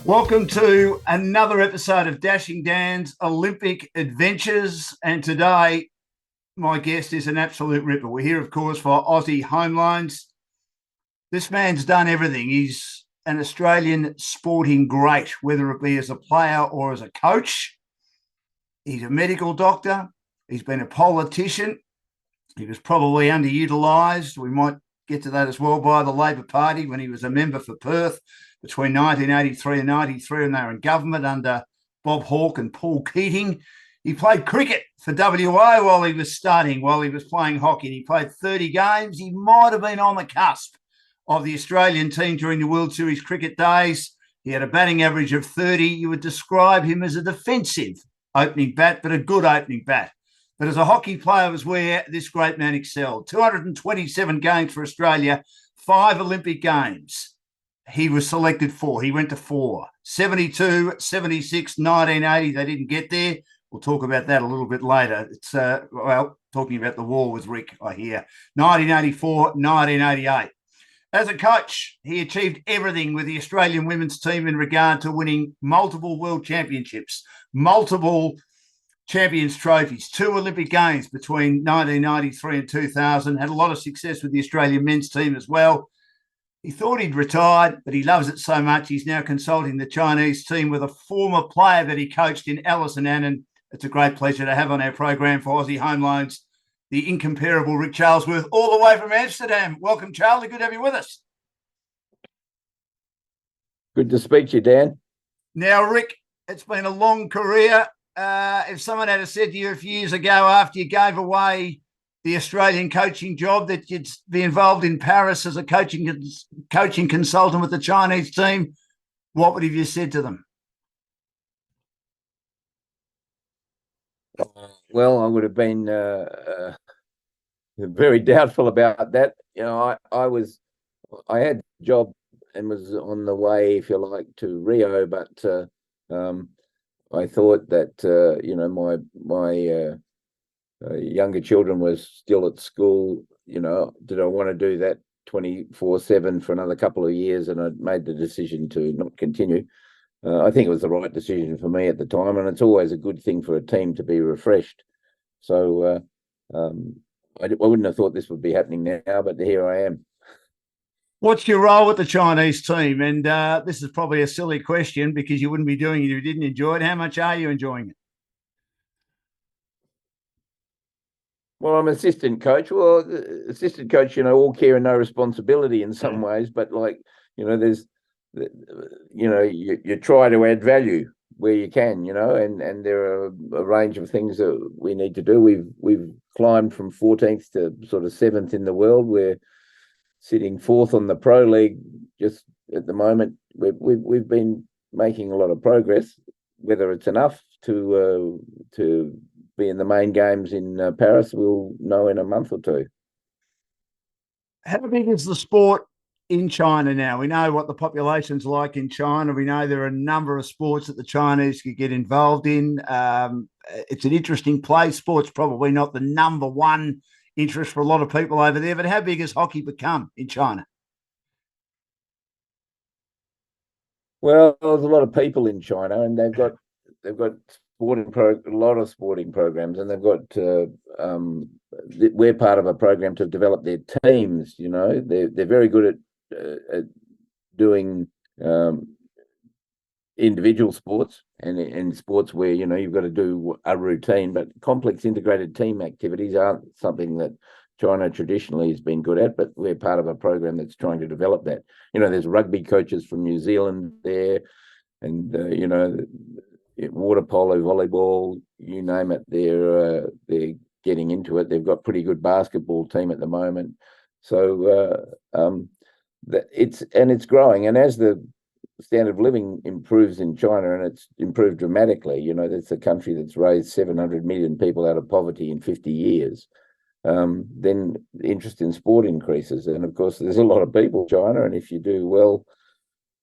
Welcome to another episode of Dashing Dan's Olympic Adventures. And today, my guest is an absolute ripper. We're here, of course, for Aussie Home Loans. This man's done everything. He's an Australian sporting great, whether it be as a player or as a coach. He's a medical doctor. He's been a politician. He was probably underutilised. We might get to that as well by the Labor Party when he was a member for Perth between 1983 and 93, when they were in government under Bob Hawke and Paul Keating. He played cricket for WA while he was playing hockey. He played 30 games. He might have been on the cusp of the Australian team during the World Series cricket days. He had a batting average of 30. You would describe him as a defensive opening bat, but a good opening bat. But as a hockey player was where this great man excelled. 227 games for Australia, 5 Olympic Games. He was selected for. He went to 4. 72, 76, 1980. They didn't get there. We'll talk about that a little bit later. It's, talking about the war with Ric, I hear. 1984, 1988. As a coach, he achieved everything with the Australian women's team in regard to winning multiple world championships, multiple Champions trophies, 2 Olympic Games between 1993 and 2000. Had a lot of success with the Australian men's team as well. He thought he'd retired, but he loves it so much he's now consulting the Chinese team with a former player that he coached in Alison Annan. It's a great pleasure to have on our program for Aussie Home Loans, the incomparable Ric Charlesworth, all the way from Amsterdam. Welcome, Charlie. Good to have you with us. Good to speak to you, Dan. Now, Ric, it's been a long career. If someone had said to you a few years ago after you gave away the Australian coaching job that you'd be involved in Paris as a coaching consultant with the Chinese team, what would have you said to them? Well, I would have been very doubtful about that. You know, I had a job and was on the way, if you like, to Rio, but I thought that my younger children was still at school. You know, did I want to do that 24/7 for another couple of years? And I made the decision to not continue. I think it was the right decision for me at the time, and it's always a good thing for a team to be refreshed. So I wouldn't have thought this would be happening now, but here I am. What's your role with the Chinese team? And this is probably a silly question because you wouldn't be doing it if you didn't enjoy it. How much are you enjoying it? Well, I'm assistant coach. Well, assistant coach, all care and no responsibility in some ways, but you try to add value where you can, and there are a range of things that we need to do. We've climbed from 14th to sort of 7th in the world. We're sitting 4th on the Pro League just at the moment. We've been making a lot of progress. Whether it's enough to be in the main games in Paris, we'll know in a month or two. How big is the sport in China now? We know what the population's like in China. We know there are a number of sports that the Chinese could get involved in. It's an interesting place. Sport's probably not the number one interest for a lot of people over there, but how big has hockey become in China? Well, there's a lot of people in China, and they've got a lot of sporting programs, and they've got we're part of a program to develop their teams. They're very good at doing individual sports and sports where you've got to do a routine, but complex integrated team activities aren't something that China traditionally has been good at, but we're part of a program that's trying to develop that. There's rugby coaches from New Zealand there, and water polo, volleyball, you name it, they're getting into it. They've got a pretty good basketball team at the moment, so it's growing. And as the standard of living improves in China, and it's improved dramatically, that's a country that's raised 700 million people out of poverty in 50 years. Then interest in sport increases, and of course, there's a lot of people in China, and if you do well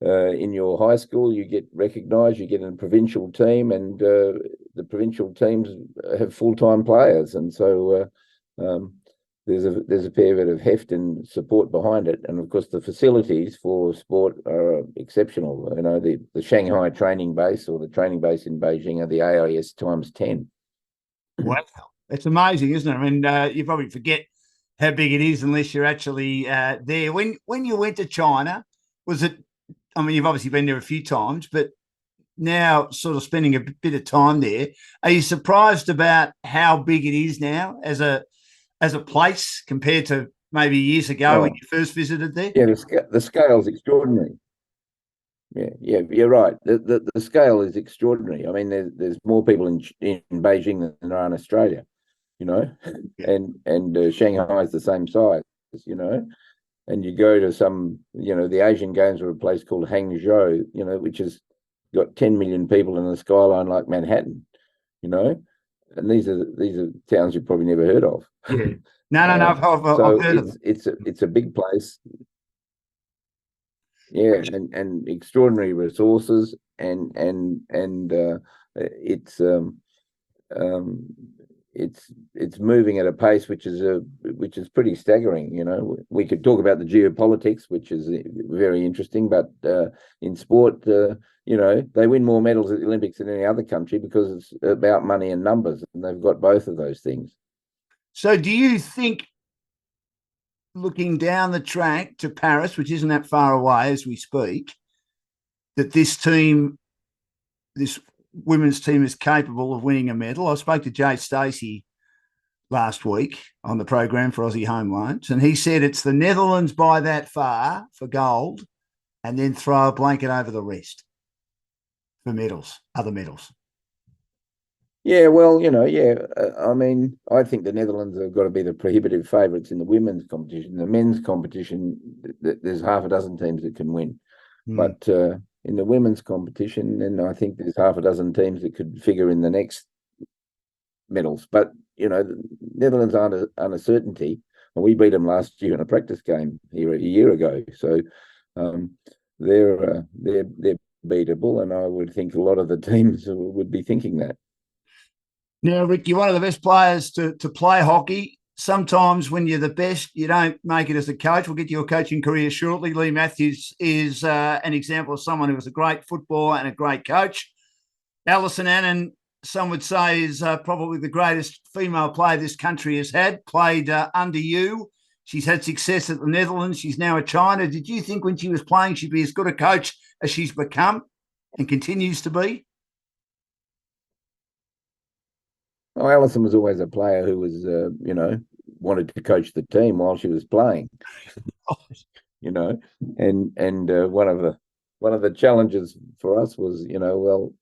in your high school, you get recognised, you get in a provincial team, and the provincial teams have full-time players. And so there's a fair bit of heft and support behind it, and of course the facilities for sport are exceptional. You know, the Shanghai training base or the training base in Beijing are the AIS times 10. Wow, it's amazing, isn't it? I mean, you probably forget how big it is unless you're actually there. When you went to China, was it? I mean, you've obviously been there a few times, but now sort of spending a bit of time there, are you surprised about how big it is now as a place compared to maybe years ago when Oh, you first visited there? yeah, the scale's extraordinary. Yeah, you're right. The scale is extraordinary. I mean, there's more people in Beijing than there are in Australia, you know, Yeah. and Shanghai is the same size, you know. And you go to some, you know, the Asian Games were a place called Hangzhou, you know, which has got 10 million people in the skyline like Manhattan, you know. And these are towns you've probably never heard of. Yeah. No. I've So heard of them. it's a big place. Yeah, and extraordinary resources, and it's um, it's moving at a pace which is pretty staggering. You know, we could talk about the geopolitics, which is very interesting, but in sport, you know, they win more medals at the Olympics than any other country because it's about money and numbers, and they've got both of those things. So, do you think, looking down the track to Paris, which isn't that far away as we speak, that this women's team is capable of winning a medal? I spoke to Jay Stacey last week on the program for Aussie Home Loans, and he said it's the Netherlands by that far for gold, and then throw a blanket over the rest for medals, other medals. Yeah, well, you know, yeah. I mean, I think the Netherlands have got to be the prohibitive favourites in the women's competition. The men's competition, there's half a dozen teams that can win, but in the women's competition, then I think there's half a dozen teams that could figure in the next medals. But you know, the Netherlands aren't a certainty, and we beat them last year in a practice game here a year ago. So they're beatable, and I would think a lot of the teams would be thinking that. Now, Rick, you're one of the best players to play hockey. Sometimes when you're the best, you don't make it as a coach. We'll get to your coaching career shortly. Lee Matthews is an example of someone who was a great footballer and a great coach. Alison Annan, some would say, is probably the greatest female player this country has had, played under you. She's had success at the Netherlands. She's now at China. Did you think when she was playing she'd be as good a coach as she's become and continues to be? Oh, Alison was always a player who was, you know, wanted to coach the team while she was playing. You know, and one of the challenges for us was, you know, well,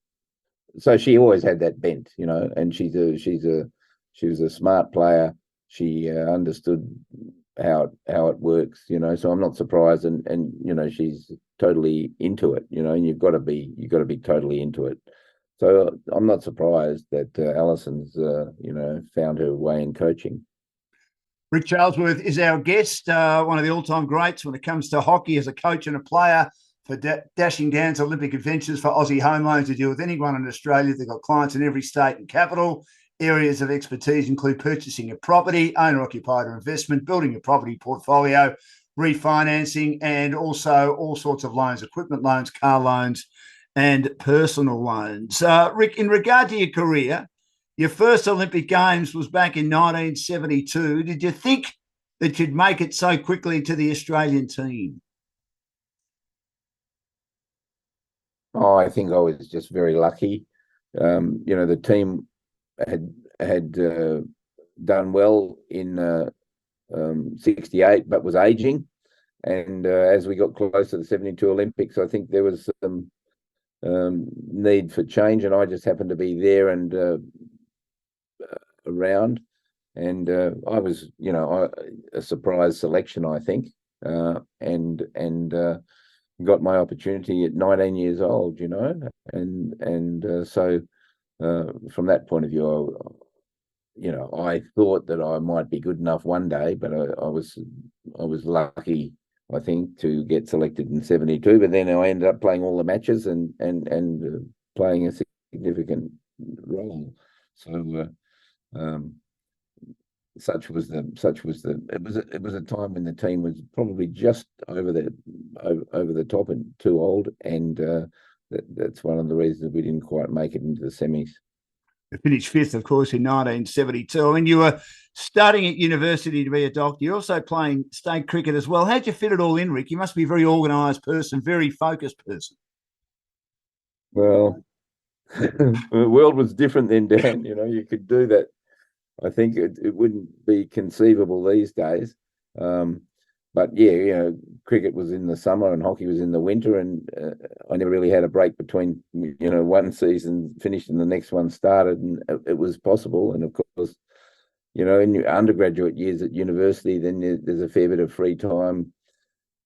so she always had that bent, you know, and she was a smart player. She understood how it works, you know. So I'm not surprised, and you know, she's totally into it, you know, and you've got to be totally into it. So I'm not surprised that Alison's, you know, found her way in coaching. Ric Charlesworth is our guest, one of the all-time greats when it comes to hockey as a coach and a player for Dashing Down's Olympic Adventures for Aussie Home Loans to deal with anyone in Australia. They've got clients in every state and capital. Areas of expertise include purchasing a property, owner-occupied or investment, building a property portfolio, refinancing, and also all sorts of loans, equipment loans, car loans, and personal loans. Rick, in regard to your career, your first Olympic Games was back in 1972. Did you think that you'd make it so quickly to the Australian team? Oh, I think I was just very lucky. You know, the team had done well in 68, but was aging. And as we got close to the 72 Olympics, I think there was some need for change, and I just happened to be there and around, and I was, you know, a surprise selection, I think, and got my opportunity at 19 years old, you know, and so from that point of view, you know, I thought that I might be good enough one day, but I was lucky, I think, to get selected in 72. But then I ended up playing all the matches and playing a significant role. So it was a time when the team was probably just over the top and too old, and that's one of the reasons we didn't quite make it into the semis. You finished fifth, of course, in 1972. I mean, you were studying at university to be a doctor. You're also playing state cricket as well. How'd you fit it all in, Rick? You must be a very organised person, very focused person. Well, the world was different then, Dan. You could do that. I think it wouldn't be conceivable these days. But yeah, cricket was in the summer and hockey was in the winter, and I never really had a break between, one season finished and the next one started, and it was possible. And of course, in your undergraduate years at university, then there's a fair bit of free time.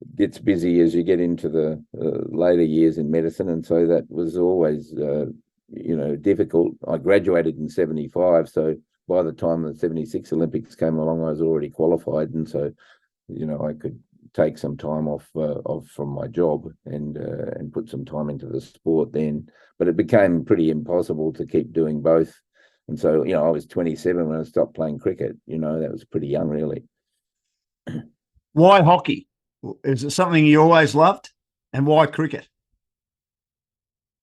It gets busy as you get into the later years in medicine, and so that was always, difficult. I graduated in 1975, so by the time the 1976 Olympics came along, I was already qualified, and so I could take some time off from my job and put some time into the sport then. But it became pretty impossible to keep doing both. And so, I was 27 when I stopped playing cricket. That was pretty young, really. Why hockey? Is it something you always loved? And why cricket?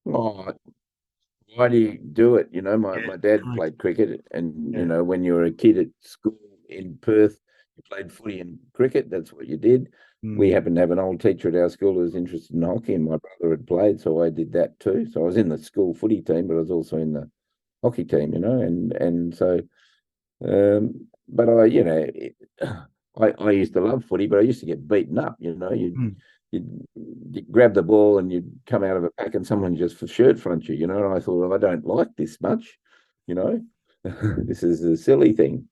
Oh, why do you do it? My dad played cricket, and when you were a kid at school in Perth, you played footy and cricket. That's what you did. We happened to have an old teacher at our school who was interested in hockey, and my brother had played, so I did that too. So I was in the school footy team, but I was also in the hockey team, and so. But I used to love footy, but I used to get beaten up. You'd grab the ball and you'd come out of a pack and someone just for shirt front you, and I thought, well, I don't like this much, this is a silly thing,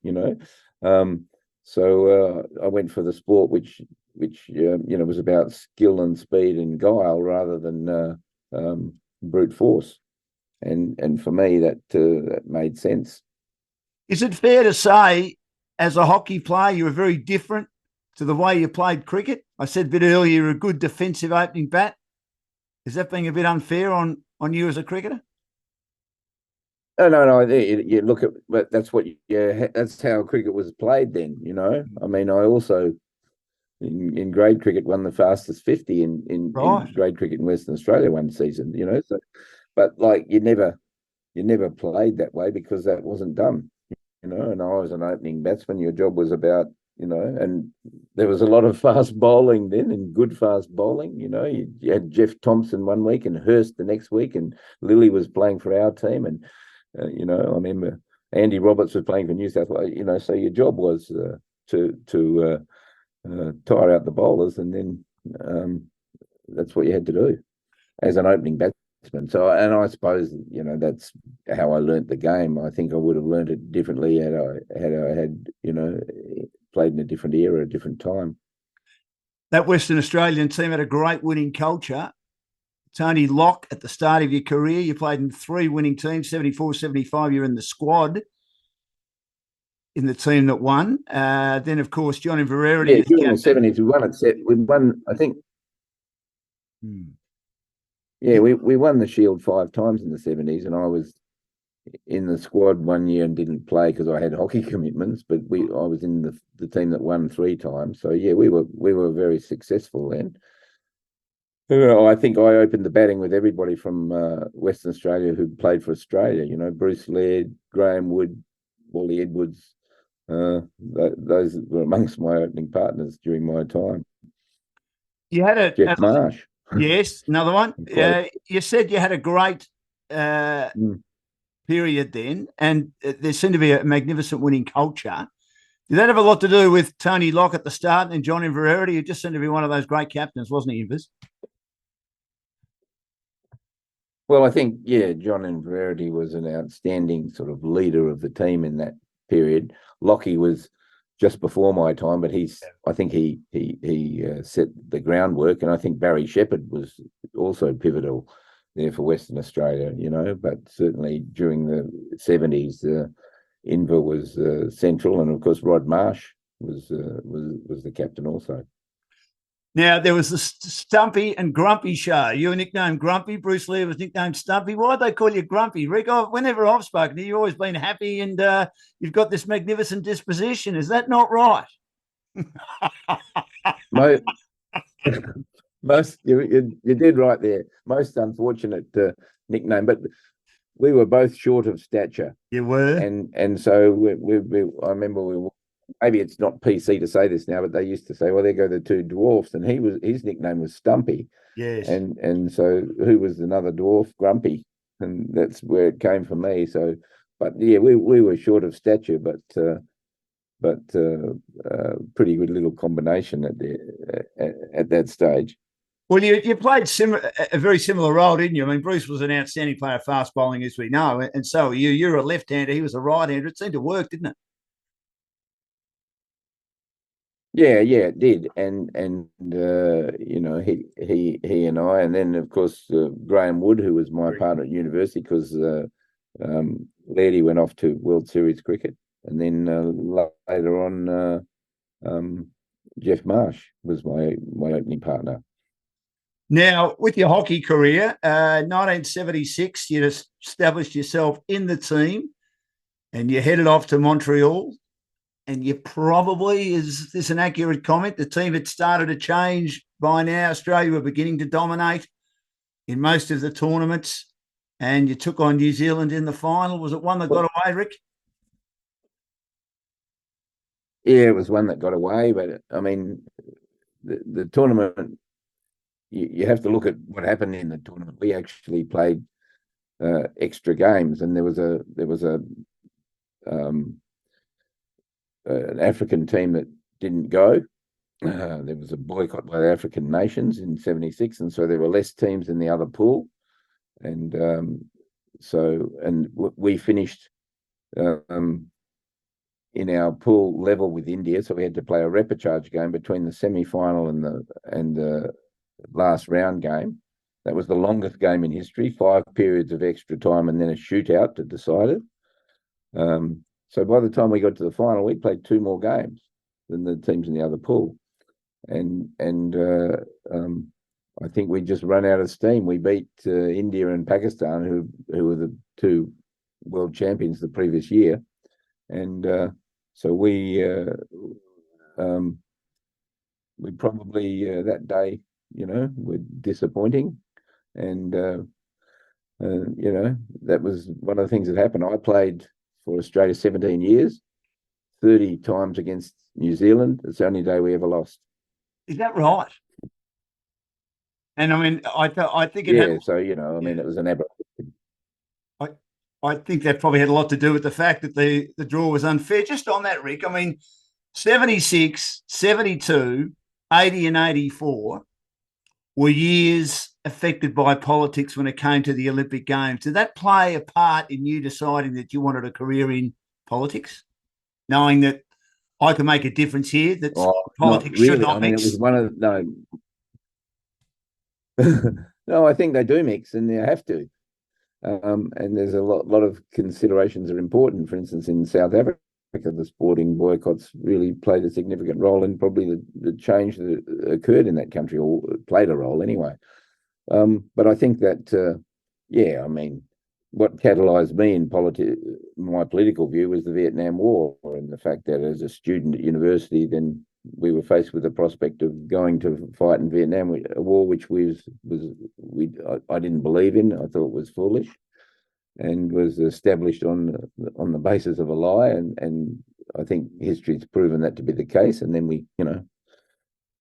So I went for the sport, which was about skill and speed and guile rather than brute force, and for me that made sense. Is it fair to say, as a hockey player, you were very different to the way you played cricket? I said a bit earlier, you're a good defensive opening bat. Is that being a bit unfair on you as a cricketer? No. You look at, but that's that's how cricket was played then. I mean, I also in grade cricket won the fastest 50 in grade cricket in Western Australia one season. So, but like you never played that way because that wasn't done. And I was an opening batsman. Your job was about, and there was a lot of fast bowling then, and good fast bowling. You had Jeff Thompson one week and Hurst the next week, and Lilly was playing for our team, and I remember Andy Roberts was playing for New South Wales. So your job was to tire out the bowlers, and then that's what you had to do as an opening batsman. So, and I suppose that's how I learnt the game. I think I would have learnt it differently had I had played in a different era, a different time. That Western Australian team had a great winning culture. Tony Locke, at the start of your career, you played in 3 winning teams, 74, 75, you're in the squad, in the team that won. Then, of course, John Inverarity. Yeah, during the 70s, we won, I think. Yeah, we won the Shield 5 times in the 70s, and I was in the squad one year and didn't play because I had hockey commitments, but I was in the team that won 3 times. So yeah, we were very successful then. I think I opened the batting with everybody from Western Australia who played for Australia. Bruce Laird, Graham Wood, Wally Edwards. Those were amongst my opening partners during my time. You had Jeff Marsh. Yes, another one. You said you had a great period then, and there seemed to be a magnificent winning culture. Did that have a lot to do with Tony Locke at the start and John Inverarity? He just seemed to be one of those great captains, wasn't he, Invers? Well, I think, John Inverarity was an outstanding sort of leader of the team in that period. Lockie was just before my time, but I think he set the groundwork, and I think Barry Shepherd was also pivotal there for Western Australia, but certainly during the 70s, Inver was central, and of course Rod Marsh was the captain also. Now, there was the Stumpy and Grumpy show. You were nicknamed Grumpy. Bruce Lee was nicknamed Stumpy. Why'd they call you Grumpy, Rick? Whenever I've spoken to you, you've always been happy and you've got this magnificent disposition. Is that not right? Most, most you did right there. Most unfortunate nickname, but we were both short of stature. You were, and so I remember maybe it's not PC to say this now, but they used to say, well, there go the two dwarfs, and his nickname was Stumpy. Yes. And so who was another dwarf? Grumpy, and that's where it came for me. So, but yeah, we were short of stature, but pretty good little combination at that stage. Well, you played a very similar role, didn't you? I mean, Bruce was an outstanding player of fast bowling, as we know, and so you're a left-hander. He was a right-hander. It seemed to work, didn't it? Yeah, it did, and you know, he and I, and then of course Graham Wood, who was my partner at university, because Lairdy went off to World Series cricket, and then later on Jeff Marsh was my opening partner. Now, with your hockey career, 1976, you established yourself in the team, and you headed off to Montreal. And you probably, is this an accurate comment? The team had started to change by now. Australia were beginning to dominate in most of the tournaments, and you took on New Zealand in the final. Was it one that got away, Rick? Yeah, it was one that got away, but I mean, the tournament, you have to look at what happened in the tournament. We actually played extra games, and there was an African team that didn't go. There was a boycott by the African nations in '76, and so there were less teams in the other pool, and we finished in our pool level with India, so we had to play a repechage game between the semi-final and the last round game. That was the longest game in history, 5 periods of extra time, and then a shootout to decide it. So by the time we got to the final, we played 2 more games than the teams in the other pool, and I think we just run out of steam. We beat India and Pakistan, who were the 2 world champions the previous year, and so we probably that day, you know, were disappointing, and you know, that was one of the things that happened. I played for Australia 17 years, 30 times against New Zealand. It's the only day we ever lost. Is that right? And I mean, I think it had, so, you know, I mean, it was an aberration. I think that probably had a lot to do with the fact that the draw was unfair. Just on that, Rick, I mean, 76, 72, 80 and 84 were years affected by politics when it came to the Olympic Games. Did that play a part in you deciding that you wanted a career in politics, knowing that I can make a difference here, that politics really should not mix? It was one of no, I think they do mix, and they have to. And there's a lot of considerations that are important. For instance, in South Africa, the sporting boycotts really played a significant role in probably the change that occurred in that country, or played a role anyway. But I think that, yeah, I mean, what catalyzed me in my political view was the Vietnam War, and the fact that as a student at university, then we were faced with the prospect of going to fight in Vietnam, a war which I didn't believe in. I thought it was foolish, and was established on the basis of a lie. And I think history's proven that to be the case. And then we, you know,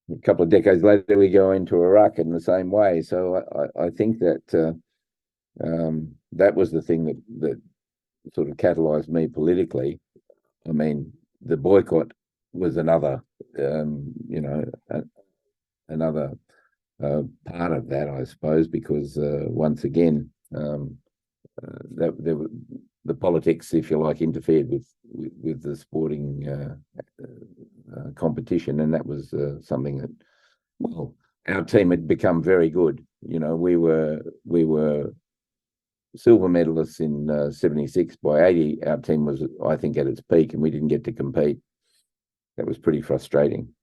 a couple of decades later, we go into Iraq in the same way. So I think that that was the thing that sort of catalyzed me politically. I mean, the boycott was another, you know, another part of that, I suppose, because once again, the politics, if you like, interfered with the sporting competition, and that was something that, well, our team had become very good. You know, we were silver medalists in 76. By 80, our team was, I think, at its peak, and we didn't get to compete. That was pretty frustrating.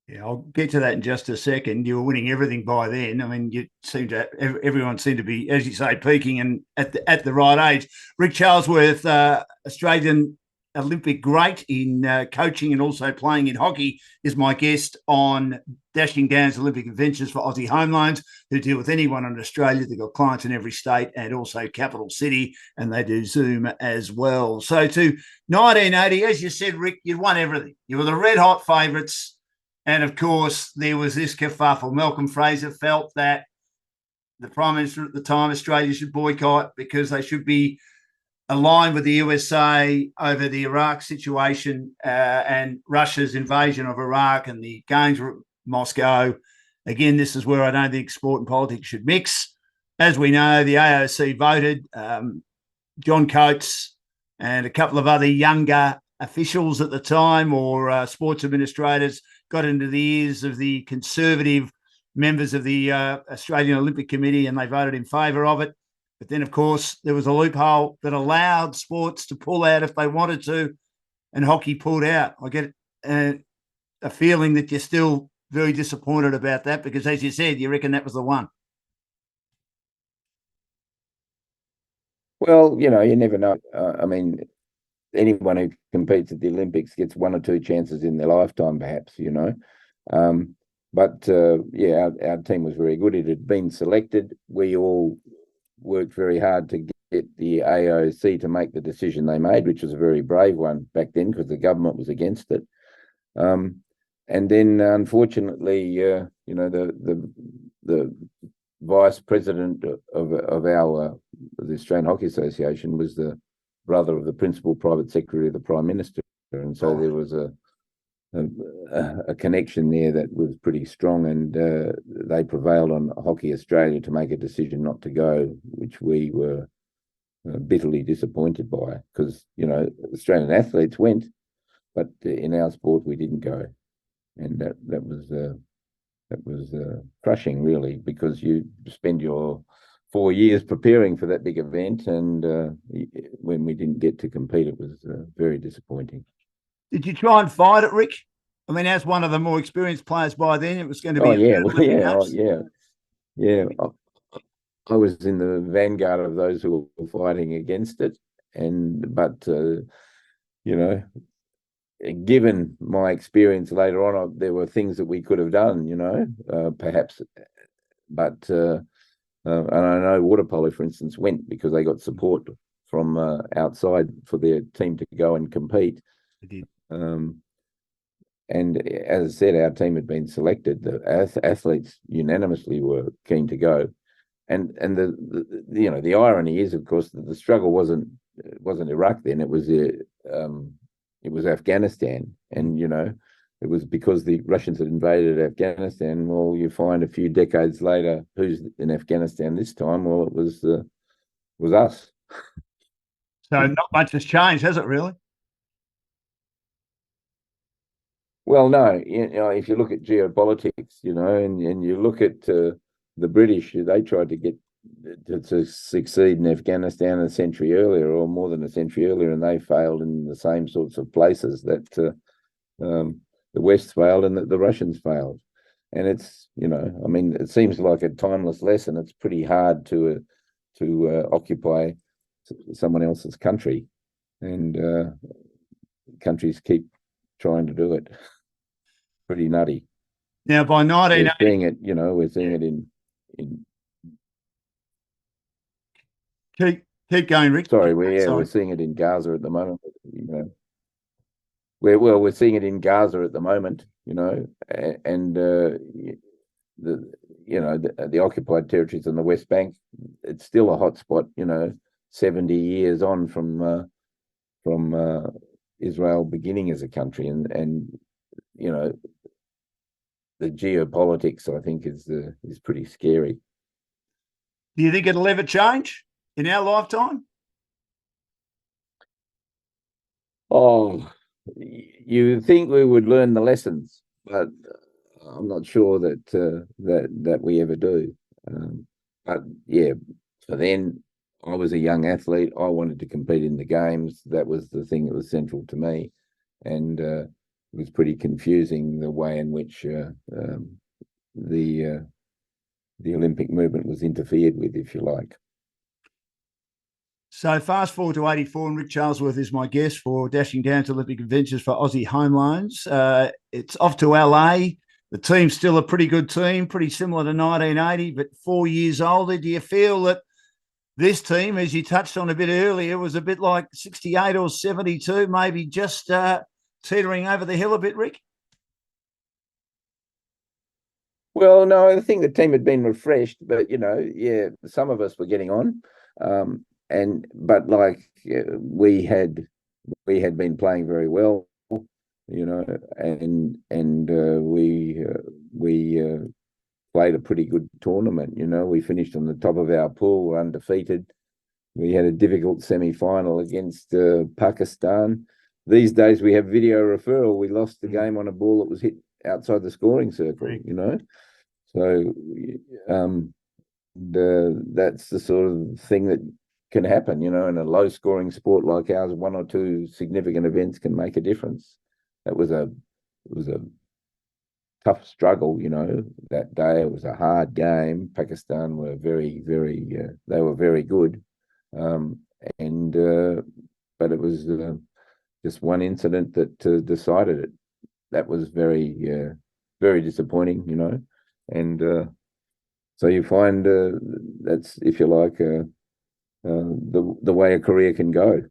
Yeah, I'll get to that in just a second. You were winning everything by then. I mean, you seem to everyone seemed to be, as you say, peaking and at the right age. Ric Charlesworth, Australian Olympic great in coaching and also playing in hockey, is my guest on Dashing Down's Olympic Adventures for Aussie Home Loans, who deal with anyone in Australia. They've got clients in every state and also capital city, and they do Zoom as well. So to 1980, as you said, Rick, you won everything. You were the red hot favourites. And of course, there was this kerfuffle. Malcolm Fraser felt that the Prime Minister at the time, Australia should boycott because they should be aligned with the USA over the Iraq situation and Russia's invasion of Iraq and the gains of Moscow. Again, this is where I don't think sport and politics should mix. As we know, the AOC voted. John Coates and a couple of other younger officials at the time or sports administrators got into the ears of the conservative members of the Australian Olympic Committee and they voted in favour of it. But then, of course, there was a loophole that allowed sports to pull out if they wanted to, and hockey pulled out. I get a feeling that you're still very disappointed about that because, as you said, you reckon that was the one. Well, you never know. I mean, anyone who competes at the Olympics gets one or two chances in their lifetime, perhaps, But our team was very good. It had been selected. We all worked very hard to get the AOC to make the decision they made, which was a very brave one back then because the government was against it. And then, unfortunately, the vice president of the Australian Hockey Association was the brother of the principal private secretary of the Prime Minister, and so there was a connection there that was pretty strong, and they prevailed on Hockey Australia to make a decision not to go, which we were bitterly disappointed by because Australian athletes went, but in our sport we didn't go, and that was crushing really because you spend your 4 years preparing for that big event, and when we didn't get to compete, it was very disappointing. Did you try and fight it, Rick? I mean, as one of the more experienced players by then, it was going to be. Yeah. I was in the vanguard of those who were fighting against it, but given my experience later on, there were things that we could have done, perhaps, but. And I know water polo, for instance, went because they got support from outside for their team to go and compete. They did. And as I said, our team had been selected. The athletes unanimously were keen to go. And the irony is, of course, that the struggle wasn't Iraq then. It was Afghanistan, and it was because the Russians had invaded Afghanistan. Well, you find a few decades later, who's in Afghanistan this time? Well, it was us. So not much has changed, has it really? Well, no. If you look at geopolitics, and you look at the British, they tried to get to succeed in Afghanistan a century earlier, or more than a century earlier, and they failed in the same sorts of places that. The West failed and the Russians failed. And it's, it seems like a timeless lesson. It's pretty hard to occupy someone else's country, and countries keep trying to do it. Pretty nutty. Now, by 1980... We're seeing it in... Keep going, Rick. Sorry, we're seeing it in Gaza at the moment, We're seeing it in Gaza at the moment, and the occupied territories in the West Bank. It's still a hot spot, 70 years on from Israel beginning as a country, and the geopolitics, I think, is pretty scary. Do you think it'll ever change in our lifetime? Oh. You think we would learn the lessons, but I'm not sure that we ever do. But yeah, so then I was a young athlete. I wanted to compete in the games. That was the thing that was central to me, and was pretty confusing, the way in which the Olympic movement was interfered with, if you like. So fast forward to 84, and Ric Charlesworth is my guest for Dashing Down to Olympic Adventures for Aussie Home Loans. It's off to LA. The team's still a pretty good team, pretty similar to 1980, but 4 years older. Do you feel that this team, as you touched on a bit earlier, was a bit like 68 or 72, maybe just teetering over the hill a bit, Rick? Well, no, I think the team had been refreshed, but yeah, some of us were getting on, but we had been playing very well, and we played a pretty good tournament. We finished on the top of our pool, we're undefeated. We had a difficult semi-final against Pakistan. These days we have video referral. We lost the game on a ball that was hit outside the scoring circle, So that's the sort of thing that can happen, in a low-scoring sport like ours. One or two significant events can make a difference. It was a tough struggle, that day. It was a hard game. Pakistan were very, very, they were very good. But it was just one incident that decided it. That was very, very disappointing, and so you find that's, if you like, the way a career can go.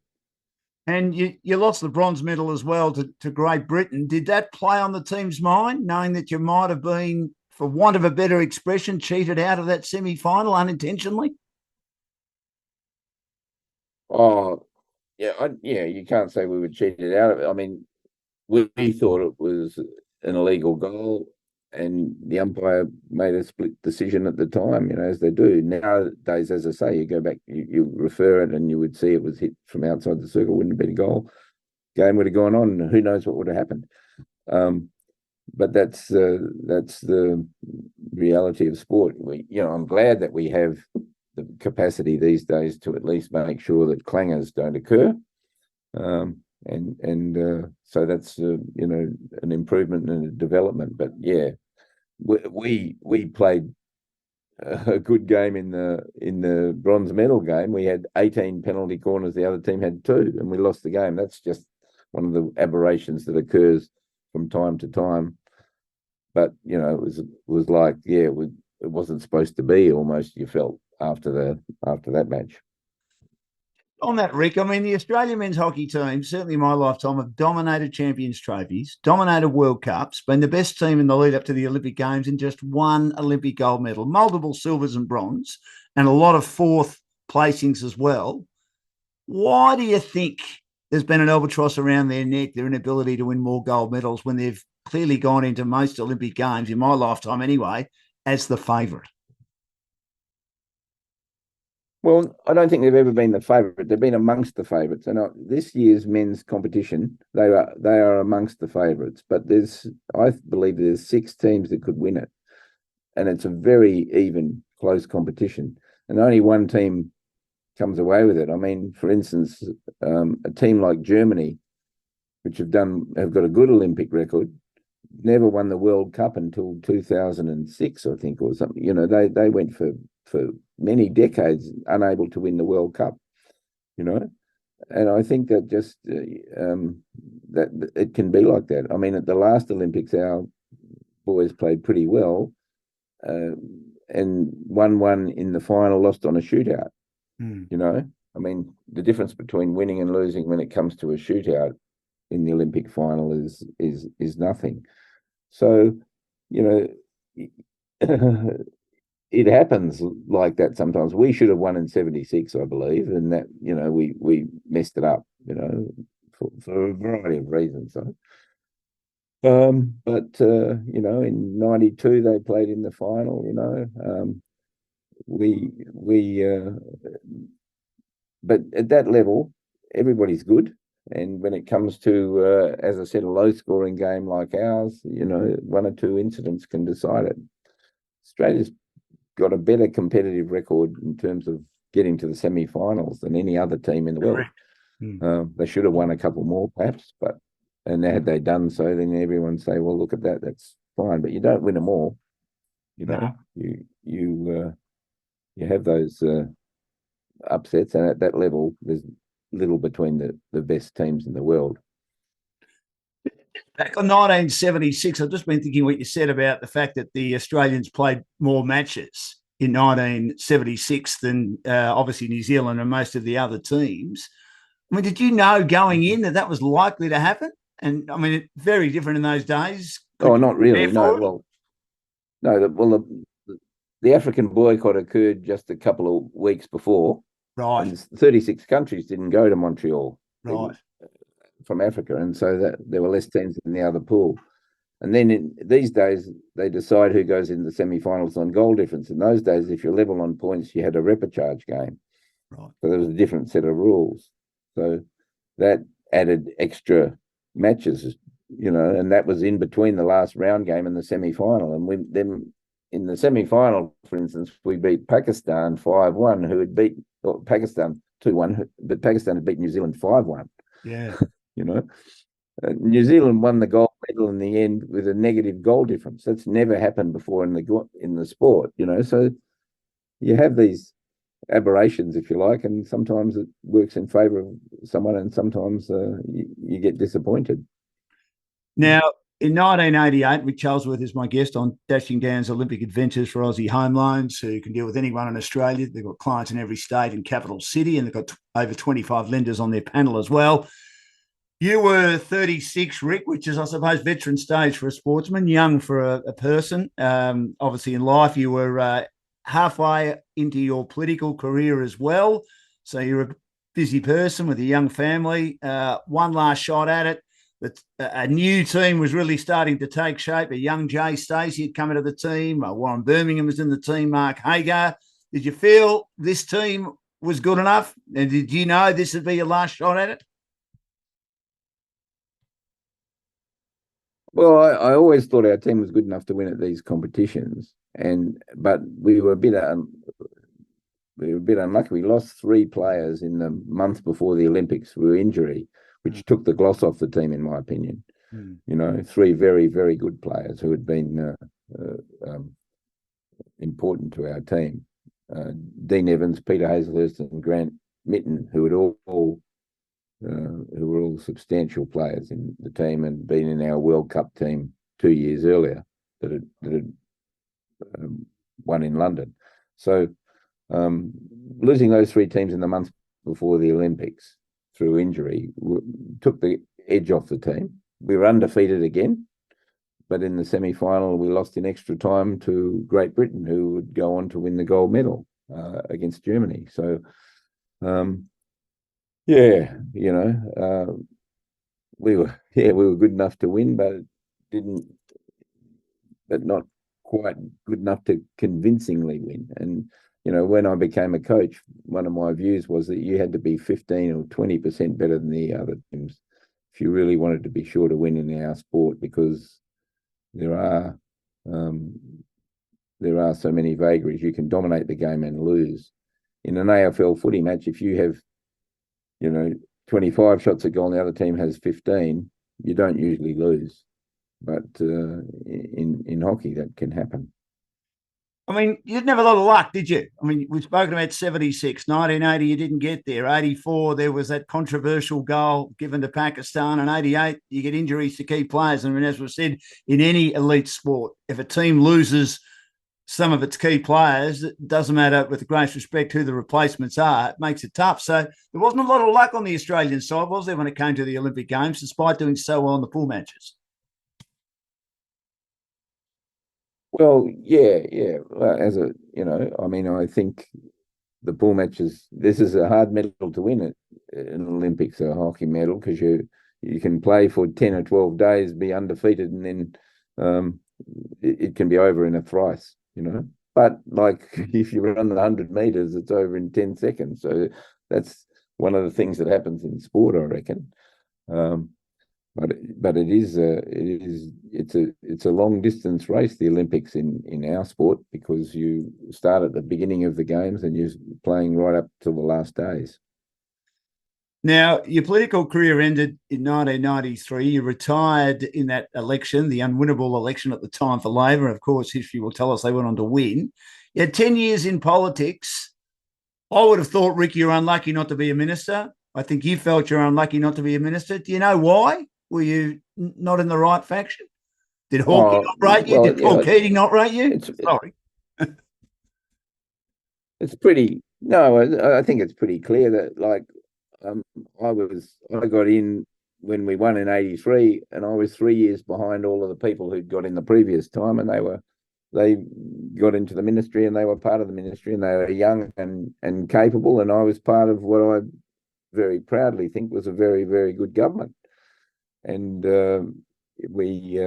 And you lost the bronze medal as well to Great Britain. Did that play on the team's mind, knowing that you might have been, for want of a better expression, cheated out of that semi-final unintentionally? Oh, yeah, you can't say we were cheated out of it. I mean, we thought it was an illegal goal, and the umpire made a split decision at the time, as they do. Nowadays, as I say, you go back, you refer it, and you would see it was hit from outside the circle, wouldn't have been a goal. Game would have gone on, and who knows what would have happened. But that's the reality of sport. I'm glad that we have the capacity these days to at least make sure that clangers don't occur. So that's an improvement and a development. But yeah, we played a good game in the bronze medal game. We had 18 penalty corners, the other team had 2, and we lost the game. That's just one of the aberrations that occurs from time to time. But it was like, yeah, it wasn't supposed to be. Almost, you felt after that match. On that, Rick, I mean, the Australian men's hockey team, certainly in my lifetime, have dominated Champions trophies, dominated World Cups, been the best team in the lead up to the Olympic Games, and just one Olympic gold medal, multiple silvers and bronze, and a lot of fourth placings as well. Why do you think there's been an albatross around their neck, their inability to win more gold medals, when they've clearly gone into most Olympic Games, in my lifetime anyway, as the favourite? Well, I don't think they've ever been the favourite. They've been amongst the favourites. And this year's men's competition, they are amongst the favourites. But I believe there's 6 teams that could win it, and it's a very even, close competition. And only one team comes away with it. I mean, for instance, a team like Germany, which have got a good Olympic record, never won the World Cup until 2006, I think, or something. They went for many decades unable to win the World Cup, and I think that just that it can be like that. I mean, at the last Olympics, our boys played pretty well, and won one in the final, lost on a shootout. I mean, the difference between winning and losing when it comes to a shootout in the Olympic final is nothing. So, it happens like that sometimes. We should have won in 76, I believe, and that, we messed it up, for a variety of reasons. So, but in 92 they played in the final. But at that level, everybody's good. And when it comes to, as I said, a low-scoring game like ours, one or two incidents can decide it. Australia's got a better competitive record in terms of getting to the semi-finals than any other team in the world. They should have won a couple more, perhaps, but And had they done so, then everyone say, well, look at that, that's fine. But you don't win them all. You know, you have those upsets, and at that level, there's little between the best teams in the world. Back in 1976, I've just been thinking what you said about the fact that the Australians played more matches in 1976 than obviously New Zealand and most of the other teams. I mean, did you know going in that was likely to happen? And I mean, it's very different in those days. Oh, not really. No, well, no. The African boycott occurred just a couple of weeks before. Right. And 36 countries didn't go to Montreal. Right. From Africa, and so that there were less teams in the other pool. And then these days, they decide who goes in the semi-finals on goal difference. In those days, if you're level on points, you had a repechage game. Right. So there was a different set of rules. So that added extra matches, and that was in between the last round game and the semi-final. And then in the semi-final, for instance, we beat Pakistan 5-1, who had beat Pakistan 2-1, but Pakistan had beat New Zealand 5-1. Yeah. New Zealand won the gold medal in the end with a negative goal difference. That's never happened before in the sport. So you have these aberrations, if you like, and sometimes it works in favour of someone, and sometimes you get disappointed. Now, in 1988, Ric Charlesworth is my guest on Dashing Down's Olympic Adventures for Aussie Home Loans, who can deal with anyone in Australia. They've got clients in every state and capital city, and they've got over 25 lenders on their panel as well. You were 36, Rick, which is, I suppose, veteran stage for a sportsman, young for a person. Obviously, in life, you were halfway into your political career as well. So you're a busy person with a young family. One last shot at it. A new team was really starting to take shape. A young Jay Stacey had come into the team. Warren Birmingham was in the team. Mark Hagar. Did you feel this team was good enough? And did you know this would be your last shot at it? Well, I always thought our team was good enough to win at these competitions, but we were a bit unlucky. We lost 3 players in the month before the Olympics through injury, which took the gloss off the team, in my opinion. 3 very, very good players who had been important to our team. Dean Evans, Peter Hazlehurst, and Grant Mitten, who were all substantial players in the team and been in our World Cup team 2 years earlier that had won in London. So losing those 3 teams in the month before the Olympics through injury took the edge off the team. We were undefeated again, but in the semi-final we lost in extra time to Great Britain, who would go on to win the gold medal against Germany. So we were good enough to win, but not quite good enough to convincingly win. And when I became a coach, one of my views was that you had to be 15 or 20% better than the other teams if you really wanted to be sure to win in our sport, because there are so many vagaries. You can dominate the game and lose. In an AFL footy match, if you have 25 shots at goal and the other team has 15, you don't usually lose. But in hockey, that can happen. I mean, you didn't have a lot of luck, did you? I mean, we've spoken about 76, 1980, you didn't get there. 84, there was that controversial goal given to Pakistan. And 88, you get injuries to key players. I mean, as we've said, in any elite sport, if a team loses some of its key players, it doesn't matter, with the greatest respect, who the replacements are, it makes it tough. So there wasn't a lot of luck on the Australian side, was there, when it came to the Olympic Games, despite doing so well in the pool matches? Well, yeah. I think the pool matches, this is a hard medal to win at an Olympics, a hockey medal, because you can play for 10 or 12 days, be undefeated, and then it can be over in a thrice, But like if you run the 100 meters, it's over in 10 seconds. So that's one of the things that happens in sport, I reckon. But it's a long distance race, the Olympics in our sport, because you start at the beginning of the games and you're playing right up till the last days. Now, your political career ended in 1993. You retired in that election, the unwinnable election at the time for Labor. Of course, history will tell us they went on to win. You had 10 years in politics. I would have thought, Rick, you're unlucky not to be a minister. I think you felt you're unlucky not to be a minister. Do you know why? Were you not in the right faction? Did Hawke Oh, not rate you? well, Did Paul Keating not rate you? it's Sorry. it's pretty. No, I think it's pretty clear that um, I got in when we won in '83, and I was 3 years behind all of the people who'd got in the previous time, and they got into the ministry and they were part of the ministry and they were young and capable, and I was part of what I very proudly think was a very, very good government. And we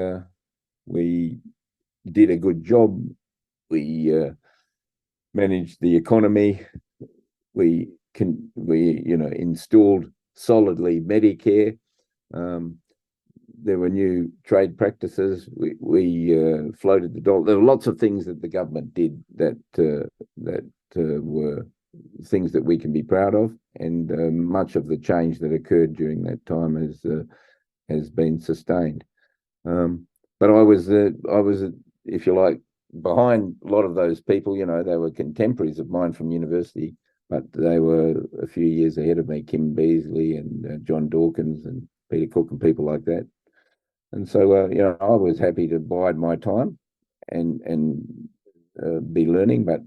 did a good job. We managed the economy. We installed solidly Medicare. There were new trade practices. We floated the dollar. There were lots of things that the government did that were things that we can be proud of, and much of the change that occurred during that time has been sustained. But I was, if you like, behind a lot of those people. They were contemporaries of mine from university, but they were a few years ahead of me. Kim Beazley and John Dawkins and Peter Cook and people like that. And so, I was happy to bide my time and be learning. But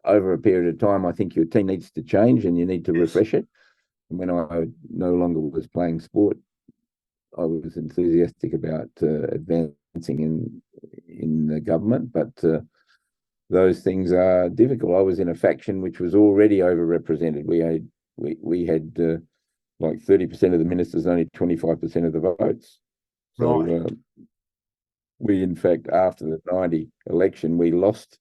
over a period of time, I think your team needs to change and you need to refresh it. And when I no longer was playing sport, I was enthusiastic about advancing in the government. But those things are difficult. I was in a faction which was already overrepresented. We had like 30% of the ministers, only 25% of the votes. So Right. we, in fact, after the '90 election, we lost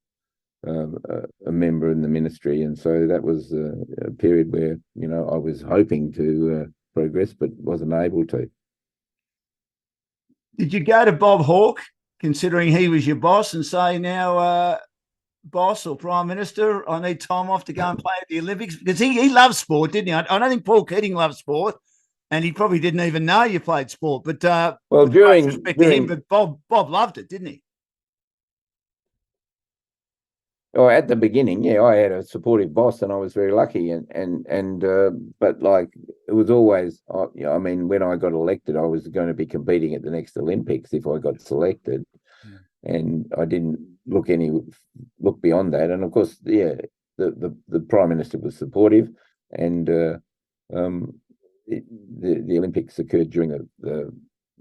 a member in the ministry, and so that was a period where I was hoping to progress, but wasn't able to. Did you go to Bob Hawke, considering he was your boss, and say, now, boss or prime minister, I need time off to go and play at the Olympics? Because he loves sport, didn't he? I don't think Paul Keating loves sport, and he probably didn't even know you played sport. But Well, with much during respect to him, but Bob loved it, didn't he? at the beginning, yeah, I had a supportive boss, and I was very lucky. But like it was always, I mean, when I got elected, I was going to be competing at the next Olympics if I got selected, and I didn't look beyond that. And of course, yeah, the prime minister was supportive, and the Olympics occurred during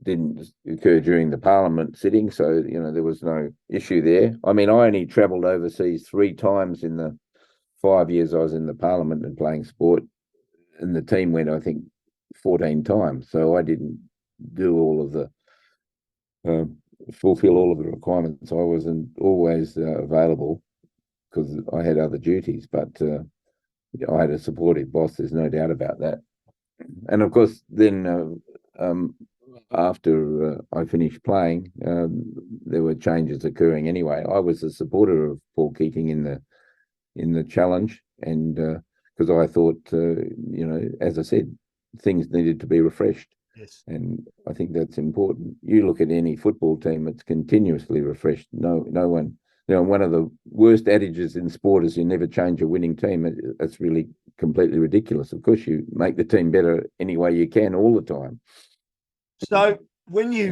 didn't occur during the Parliament sitting, so there was no issue there. I mean, I only travelled overseas 3 times in the 5 years I was in the Parliament and playing sport, and the team went, I think, 14 times. So I didn't do all of the fulfill all of the requirements. I wasn't always available because I had other duties, but I had a supportive boss. There's no doubt about that. And of course, then after I finished playing, there were changes occurring anyway. I was a supporter of Paul Keating in the challenge, and because I thought, as I said, things needed to be refreshed. Yes. And I think that's important. You look at any football team; it's continuously refreshed. No one. One of the worst adages in sport is you never change a winning team. That's really completely ridiculous. Of course, you make the team better any way you can all the time. So when you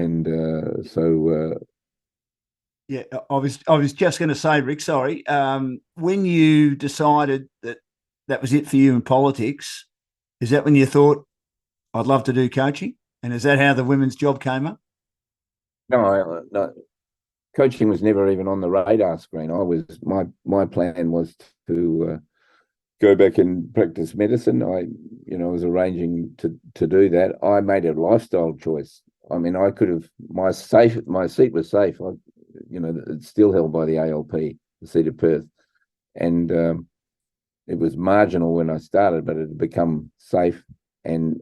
yeah, I was just going to say, Rick, sorry. When you decided that was it for you in politics, is that when you thought, I'd love to do coaching? And is that how the women's job came up? No. Coaching was never even on the radar screen. My plan was to go back and practice medicine. I was arranging to do that. I made a lifestyle choice. I mean, I could have my seat was safe. It's still held by the ALP, the seat of Perth, and it was marginal when I started, but it had become safe. And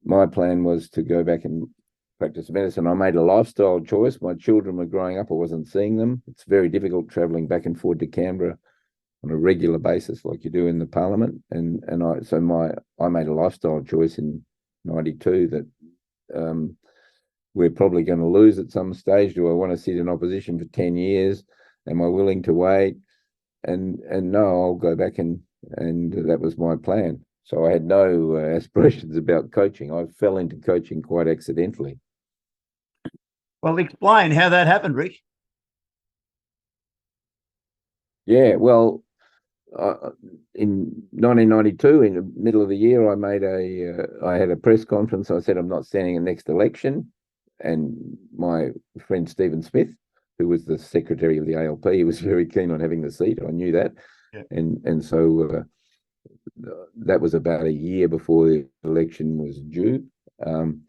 my plan was to go back and practice medicine. I made a lifestyle choice. My children were growing up. I wasn't seeing them. It's very difficult travelling back and forth to Canberra on a regular basis, like you do in the parliament. I made a lifestyle choice in '92 that we're probably going to lose at some stage. Do I want to sit in opposition for 10 years? Am I willing to wait? And no, I'll go back and that was my plan. So I had no aspirations about coaching. I fell into coaching quite accidentally. Well, explain how that happened, Rick. Yeah, well, in 1992, in the middle of the year, I had a press conference. I said I'm not standing in the next election, and my friend Stephen Smith, who was the secretary of the ALP, he was very keen on having the seat. I knew that, yeah. and so that was about a year before the election was due, and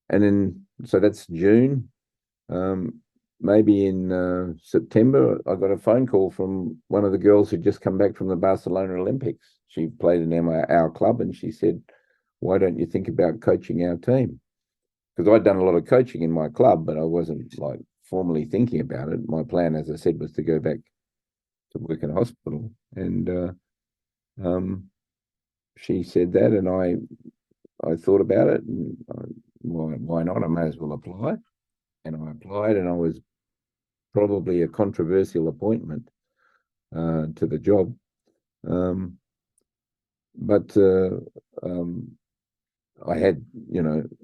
then so that's June. Maybe in September, I got a phone call from one of the girls who'd just come back from the Barcelona Olympics. She played in our club, and she said, "Why don't you think about coaching our team?" Because I'd done a lot of coaching in my club, but I wasn't like formally thinking about it. My plan, as I said, was to go back to work in a hospital. And she said that, and I thought about it, and why not? I may as well apply. And I applied, and I was probably a controversial appointment to the job. But I had,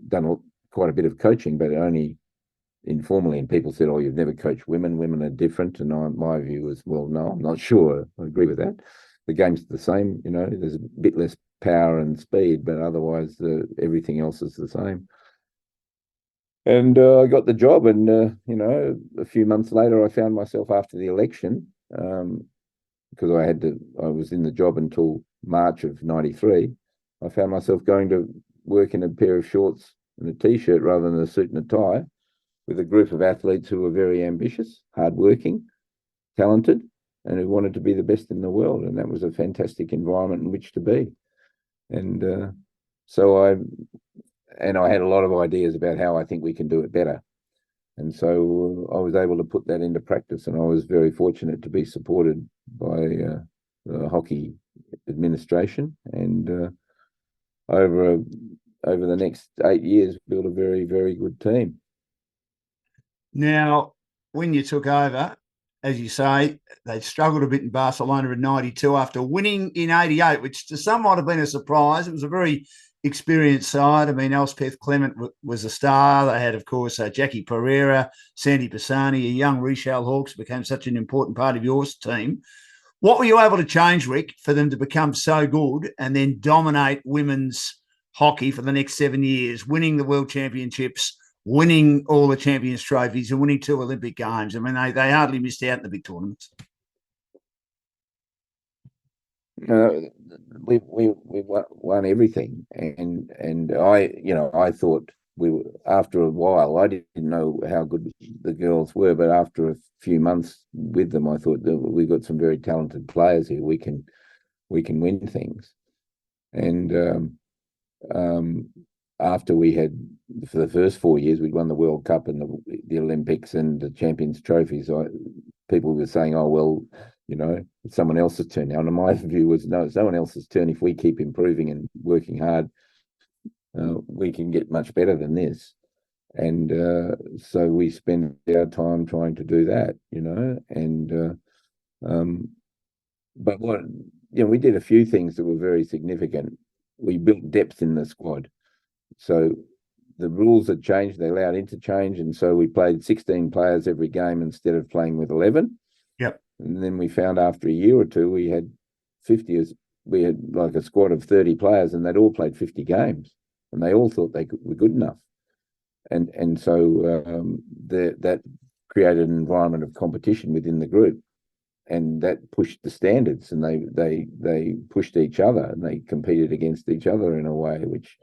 done quite a bit of coaching, but only informally. And people said, "Oh, you've never coached women. Women are different." And my view was, well, no, I'm not sure. I agree with that. The game's the same, there's a bit less power and speed, but otherwise everything else is the same. And I got the job, and a few months later, I found myself after the election, because I was in the job until March of '93. I found myself going to work in a pair of shorts and a t-shirt rather than a suit and a tie, with a group of athletes who were very ambitious, hardworking, talented, and who wanted to be the best in the world. And that was a fantastic environment in which to be. And so I had a lot of ideas about how I think we can do it better. And so I was able to put that into practice, and I was very fortunate to be supported by the hockey administration. And over the next 8 years, built a very, very good team. Now, when you took over, as you say, they struggled a bit in Barcelona in '92 after winning in '88, which to some might have been a surprise. It was a very experienced side. I mean, Elspeth Clement was a star. They had, of course, Jackie Pereira, Sandy Pisani, a young Richelle Hawkes became such an important part of your team. What were you able to change, Rick, for them to become so good and then dominate women's hockey for the next 7 years, winning the World Championships, winning all the Champions trophies, and winning 2 Olympic games? I mean, they hardly missed out in the big tournaments. We won everything, and I thought after a while, I didn't know how good the girls were, but after a few months with them, I thought that we got some very talented players here. We can win things. And after we had, for the first 4 years, we'd won the World Cup and the Olympics and the Champions trophies. People were saying, "Oh, well, it's someone else's turn now." And my view was, no, it's no one else's turn. If we keep improving and working hard, we can get much better than this. And so we spend our time trying to do that, and but we did a few things that were very significant. We built depth in the squad. So the rules had changed. They allowed interchange, and so we played 16 players every game instead of playing with 11. Yep. And then we found after a year or two, we had like a squad of 30 players, and they'd all played 50 games, and they all thought they were good enough. And so that created an environment of competition within the group, and that pushed the standards, and they pushed each other, and they competed against each other in a way which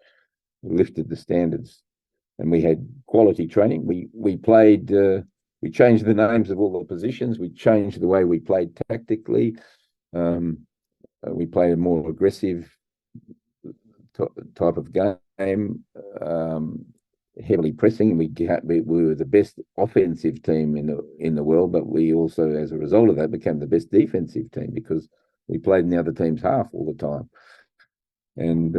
lifted the standards. And we had quality training. We played. We changed the names of all the positions. We changed the way we played tactically. We played a more aggressive type of game, heavily pressing. We were the best offensive team in the world, but we also, as a result of that, became the best defensive team because we played in the other team's half all the time, and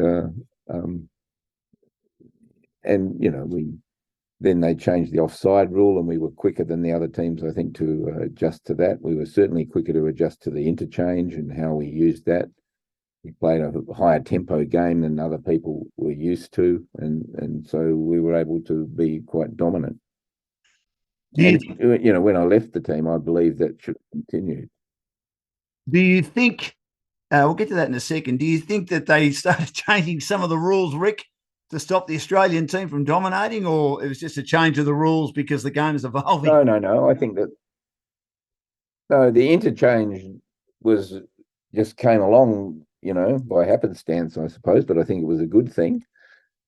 then they changed the offside rule, and we were quicker than the other teams, I think, to adjust to that. We were certainly quicker to adjust to the interchange and how we used that. We played a higher tempo game than other people were used to, and so we were able to be quite dominant. And when I left the team, I believe that should continue. Do you think, we'll get to that in a second, do you think that they started changing some of the rules, Rick, to stop the Australian team from dominating, or it was just a change of the rules because the game is evolving? No. I think that the interchange just came along, by happenstance, I suppose. But I think it was a good thing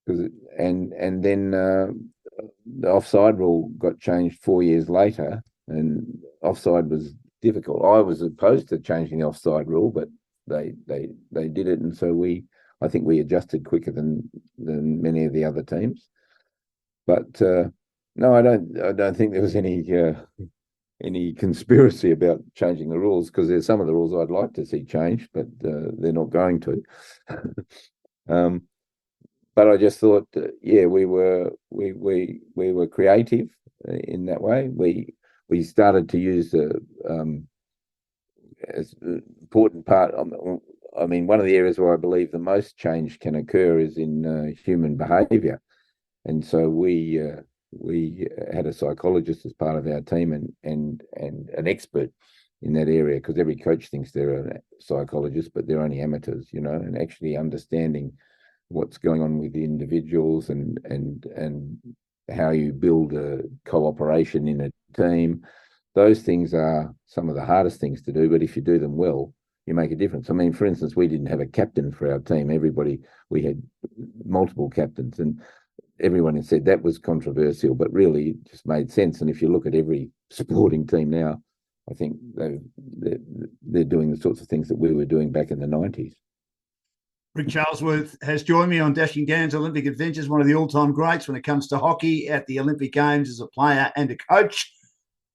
and then the offside rule got changed 4 years later, and offside was difficult. I was opposed to changing the offside rule, but they did it, and so I think we adjusted quicker than many of the other teams. But no, I don't think there was any conspiracy about changing the rules, because there's some of the rules I'd like to see changed, but they're not going to. But I just thought, we were creative in that way. We started to use as important part. I mean, one of the areas where I believe the most change can occur is in human behaviour, and so we had a psychologist as part of our team and an expert in that area, because every coach thinks they're a psychologist, but they're only amateurs, and actually understanding what's going on with the individuals and how you build a cooperation in a team. Those things are some of the hardest things to do, but if you do them well, you make a difference. I mean, for instance, we didn't have a captain for our team. We had multiple captains, and everyone had said that was controversial, but really it just made sense. And if you look at every sporting team now, I think they're doing the sorts of things that we were doing back in the 90s. Ric Charlesworth has joined me on Dashing Dan's Olympic Adventures, one of the all-time greats when it comes to hockey at the Olympic Games as a player and a coach.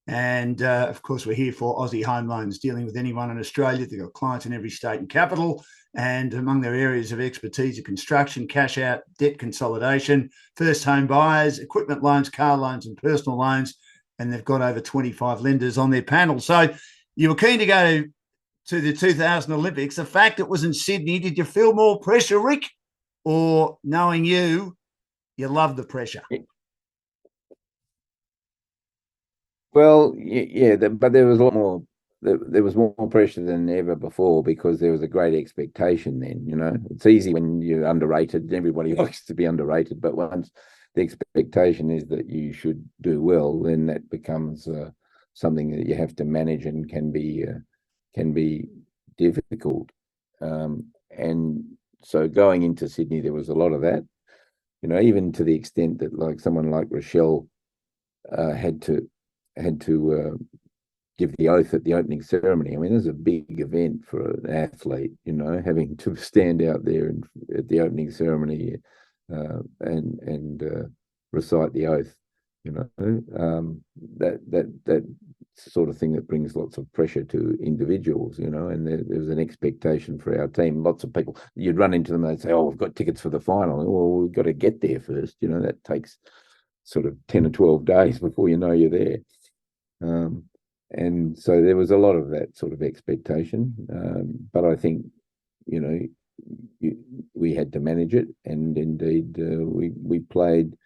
And, of course, we're here for Aussie Home Loans, dealing with anyone in Australia. They've got clients in every state and capital. And among their areas of expertise are construction, cash out, debt consolidation, first home buyers, equipment loans, car loans and personal loans. And they've got over 25 lenders on their panel. So you were keen to go to the 2000 Olympics. The fact it was in Sydney, did you feel more pressure, Rick? Or knowing you loved the pressure? Well, but there was a lot more. There was more pressure than ever before, because there was a great expectation then. It's easy when you're underrated. Everybody likes to be underrated, but once the expectation is that you should do well, then that becomes something that you have to manage, and can be difficult. And so going into Sydney, there was a lot of that. Even to the extent that, like, someone like Rochelle had to give the oath at the opening ceremony. I mean, there's a big event for an athlete, having to stand out there at the opening ceremony and recite the oath. That sort of thing that brings lots of pressure to individuals, and there was an expectation for our team. Lots of people, you'd run into them, they'd say, "Oh, we've got tickets for the final." Well, we've got to get there first. That takes sort of 10 or 12 days before you know you're there. And so there was a lot of that sort of expectation. But I think, we had to manage it. And indeed, we played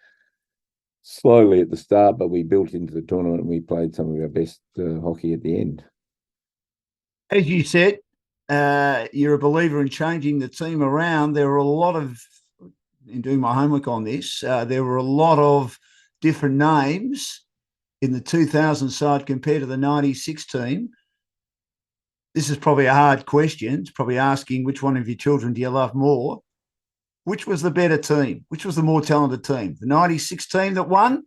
slowly at the start, but we built into the tournament, and we played some of our best hockey at the end. As you said, you're a believer in changing the team around. There were a lot of, in doing my homework on this, there were a lot of different names in the 2000 side compared to the 96 team. This is probably a hard question. It's probably asking, which one of your children do you love more? Which was the better team? Which was the more talented team? The 96 team that won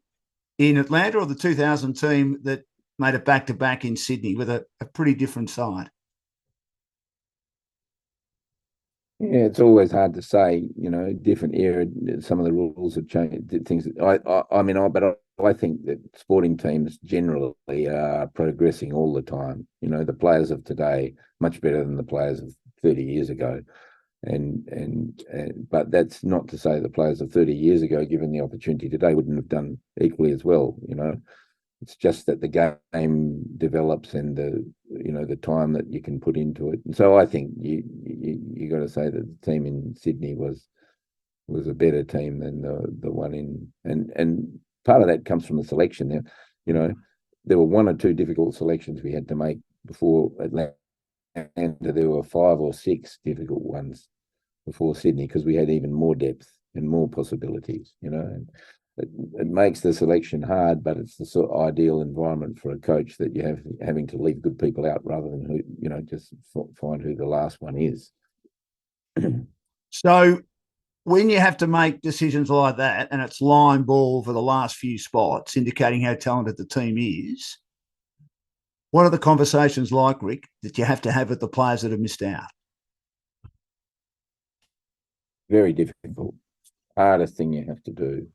in Atlanta, or the 2000 team that made it back-to-back in Sydney with a pretty different side? Yeah, it's always hard to say, different era, some of the rules have changed, things. I think that sporting teams generally are progressing all the time. The players of today much better than the players of 30 years ago. But that's not to say the players of 30 years ago, given the opportunity today, wouldn't have done equally as well. It's just that the game develops and the time that you can put into it. And so I think you got to say that the team in Sydney was a better team than the one in and part of that comes from the selection. There were one or two difficult selections we had to make before Atlanta. There were 5 or 6 difficult ones before Sydney because we had even more depth and more possibilities. And it makes the selection hard, but it's the sort of ideal environment for a coach that you have having to leave good people out rather than just find who the last one is. So when you have to make decisions like that, and it's line ball for the last few spots, indicating how talented the team is, what are the conversations like, Rick, that you have to have with the players that have missed out? Very difficult, hardest thing you have to do,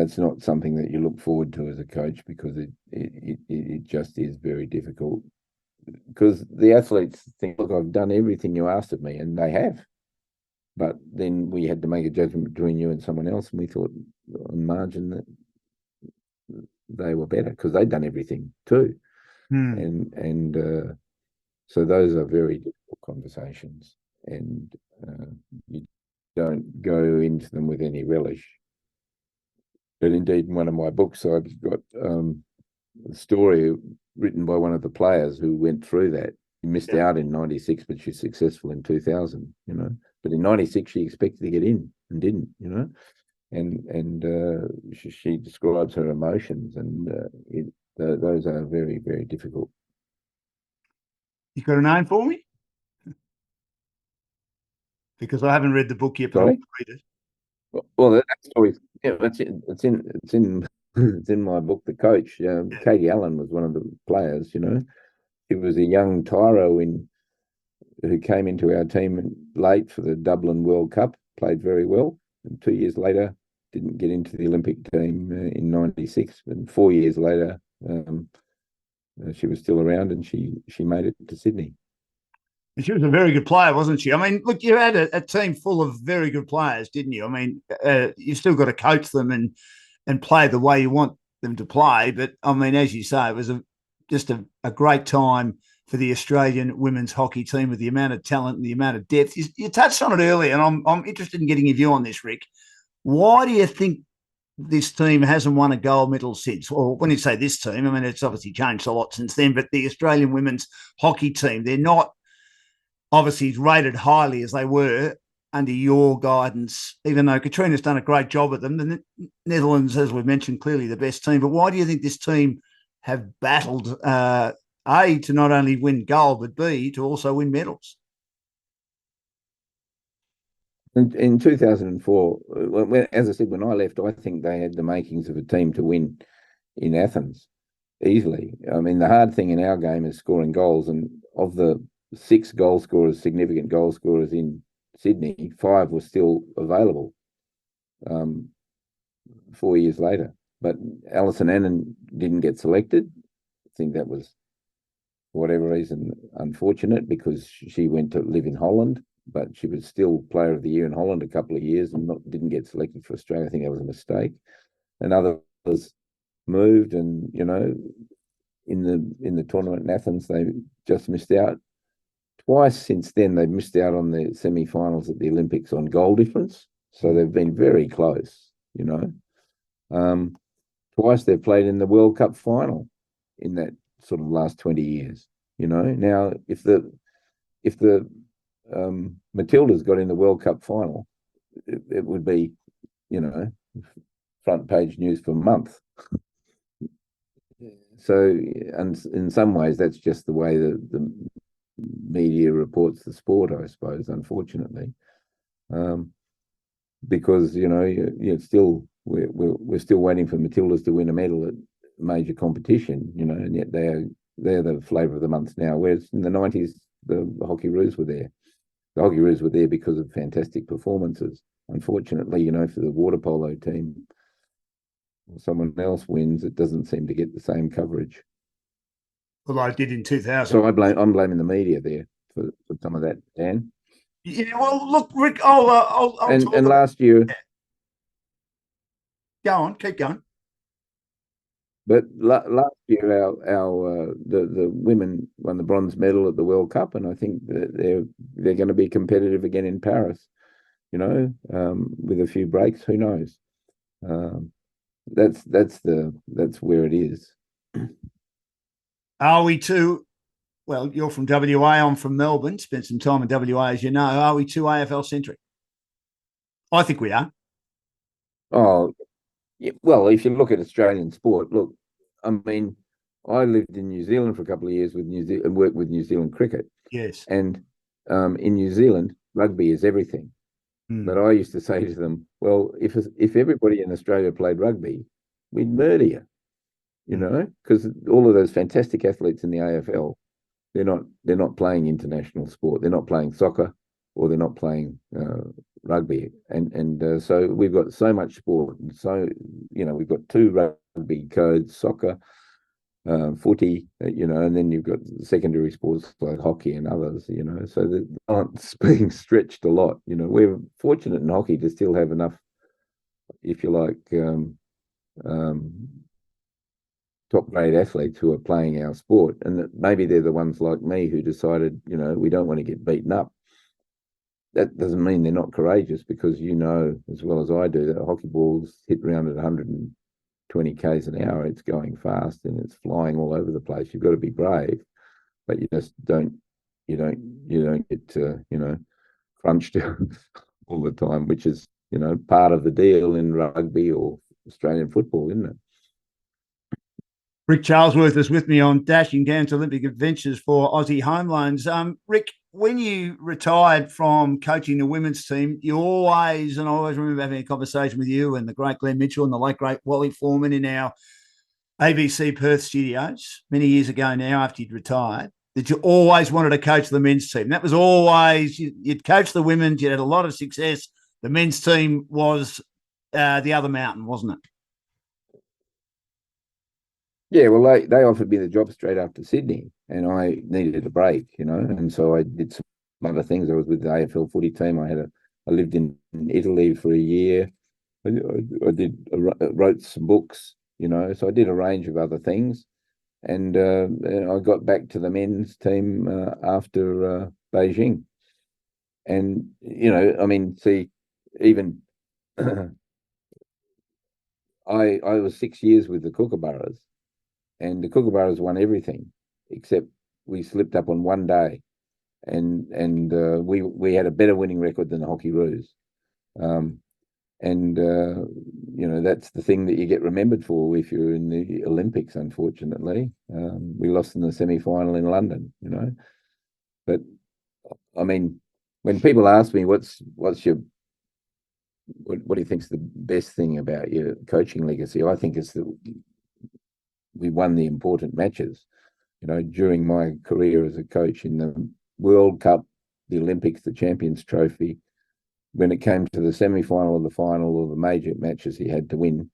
that's not something that you look forward to as a coach because it just is very difficult. Because the athletes think, look, I've done everything you asked of me, and they have. But then we had to make a judgment between you and someone else, and we thought on margin that they were better because they'd done everything too. So those are very difficult conversations, and you don't go into them with any relish. But indeed, in one of my books, I've got a story written by one of the players who went through that. She missed out in 96, but she's successful in 2000, But in 96, she expected to get in and didn't, she describes her emotions, and those are very, very difficult. You got a name for me? Because I haven't read the book yet, but I'll read it. Well, that story, it's in it's in my book, The Coach. Katie Allen was one of the players. She was a young tyro who came into our team late for the Dublin World Cup, played very well, and 2 years later didn't get into the Olympic team in 96, and 4 years later she was still around, and she made it to Sydney. And she was a very good player, wasn't she? I mean, look, you had a team full of very good players, didn't you? I mean, you still got to coach them and play the way you want them to play. But, I mean, as you say, it was just a great time for the Australian women's hockey team with the amount of talent and the amount of depth. You touched on it earlier, and I'm interested in getting your view on this, Rick. Why do you think this team hasn't won a gold medal since? Or when you say this team, I mean, it's obviously changed a lot since then, but the Australian women's hockey team, they're not obviously rated highly as they were under your guidance, even though Katrina's done a great job at them. The Netherlands, as we've mentioned, clearly the best team. But why do you think this team have battled, A, to not only win gold, but B, to also win medals? In 2004, as I said, when I left, I think they had the makings of a team to win in Athens easily. I mean, the hard thing in our game is scoring goals, and of the 6 goal scorers, significant goal scorers in Sydney, 5 were still available 4 years later. But Alison Annan didn't get selected. I think that was, for whatever reason, unfortunate because she went to live in Holland, but she was still Player of the Year in Holland a couple of years and didn't get selected for Australia. I think that was a mistake. And others moved, and in the tournament in Athens, they just missed out. Twice since then, they've missed out on the semi-finals at the Olympics on goal difference. So they've been very close, Twice they've played in the World Cup final in that sort of last 20 years, Now, if the Matildas got in the World Cup final, it would be, front page news for a month. So, and in some ways, that's just the way the media reports the sport, I suppose, unfortunately, because we're still waiting for Matildas to win a medal at major competition, and yet they're the flavour of the month now. Whereas in the 90s, the Hockeyroos were there. The Hockeyroos were there because of fantastic performances. Unfortunately, for the water polo team, someone else wins, it doesn't seem to get the same coverage. Well, I did in 2000. So I'm blaming the media there for some of that, Dan. Yeah, well, look, Rick, I'll and last year. Yeah. Go on, keep going. But last year, our the women won the bronze medal at the World Cup, and I think that they're going to be competitive again in Paris. With a few breaks, who knows? That's where it is. Are we too? Well, you're from WA. I'm from Melbourne. Spent some time in WA, as you know. Are we too AFL centric? I think we are. Oh, yeah, well, if you look at Australian sport, look, I mean, I lived in New Zealand for a couple of years with New Zealand and worked with New Zealand cricket. Yes. And in New Zealand, rugby is everything. But I used to say to them, well, if everybody in Australia played rugby, we'd murder you, because all of those fantastic athletes in the AFL, they're not playing international sport. They're not playing soccer, or they're not playing rugby. And so we've got so much sport. And so, we've got 2 rugby codes, soccer, footy, and then you've got secondary sports like hockey and others, so the balance being stretched a lot. We're fortunate in hockey to still have enough, if you like, top grade athletes who are playing our sport, and that maybe they're the ones like me who decided, we don't want to get beaten up. That doesn't mean they're not courageous, because as well as I do that hockey balls hit around at 120 k's an hour. It's going fast and it's flying all over the place. You've got to be brave, but you just don't get crunched all the time, which is part of the deal in rugby or Australian football, isn't it? Ric Charlesworth is with me on Dashing Down's Olympic Adventures for Aussie Home Loans. Rick, when you retired from coaching the women's team, I always remember having a conversation with you and the great Glenn Mitchell and the late great Wally Foreman in our ABC Perth studios many years ago now, after you'd retired, that you always wanted to coach the men's team. That was always, you'd coach the women's, you'd had a lot of success. The men's team was the other mountain, wasn't it? Yeah, well, they offered me the job straight after Sydney, and I needed a break, and so I did some other things. I was with the AFL footy team. I lived in Italy for a year. I wrote some books, so I did a range of other things, and I got back to the men's team after Beijing, and even I was 6 years with the Kookaburras. And the Kookaburras won everything, except we slipped up on one day, and we had a better winning record than the Hockeyroos, that's the thing that you get remembered for if you're in the Olympics. Unfortunately, we lost in the semi-final in London, But I mean, when people ask me what do you think's the best thing about your coaching legacy, I think it's that we won the important matches, during my career as a coach, in the World Cup, the Olympics, the Champions Trophy. When it came to the semi-final or the final or the major matches he had to win,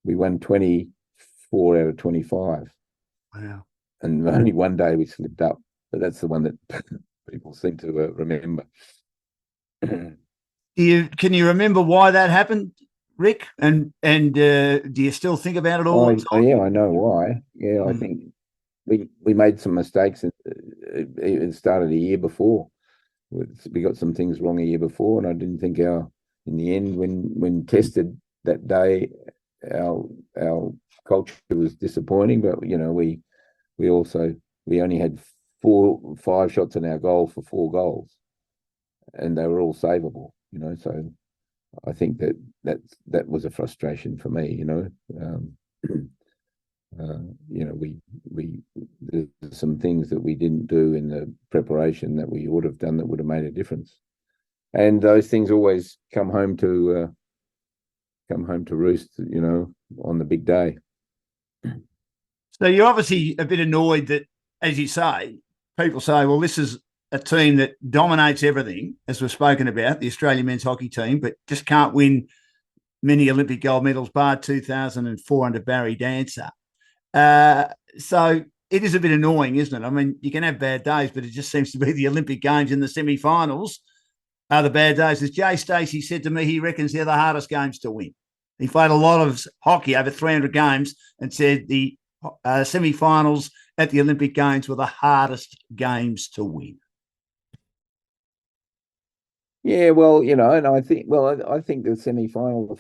we won 24 out of 25. Wow. And only one day we slipped up, but that's the one that people seem to remember. Can you remember why that happened, Rick? And do you still think about it all the time? Yeah, I know why. Yeah, I think we made some mistakes. It started a year before. We got some things wrong a year before, and I didn't think in the end, when tested that day, our culture was disappointing. But we only had 5 shots on our goal for 4 goals, and they were all savable. So I think that was a frustration for me. There's some things that we didn't do in the preparation that we would have done that would have made a difference, and those things always come home to roost, on the big day. So you're obviously a bit annoyed that, as you say, people say, well, this is a team that dominates everything, as we've spoken about, the Australian men's hockey team, but just can't win many Olympic gold medals, bar 2004 under Barry Dancer. So it is a bit annoying, isn't it? I mean, you can have bad days, but it just seems to be the Olympic Games in the semi-finals are the bad days. As Jay Stacey said to me, he reckons they're the hardest games to win. He played a lot of hockey, over 300 games, and said the semi-finals at the Olympic Games were the hardest games to win. Yeah, well, and I think, I think the semi-final, the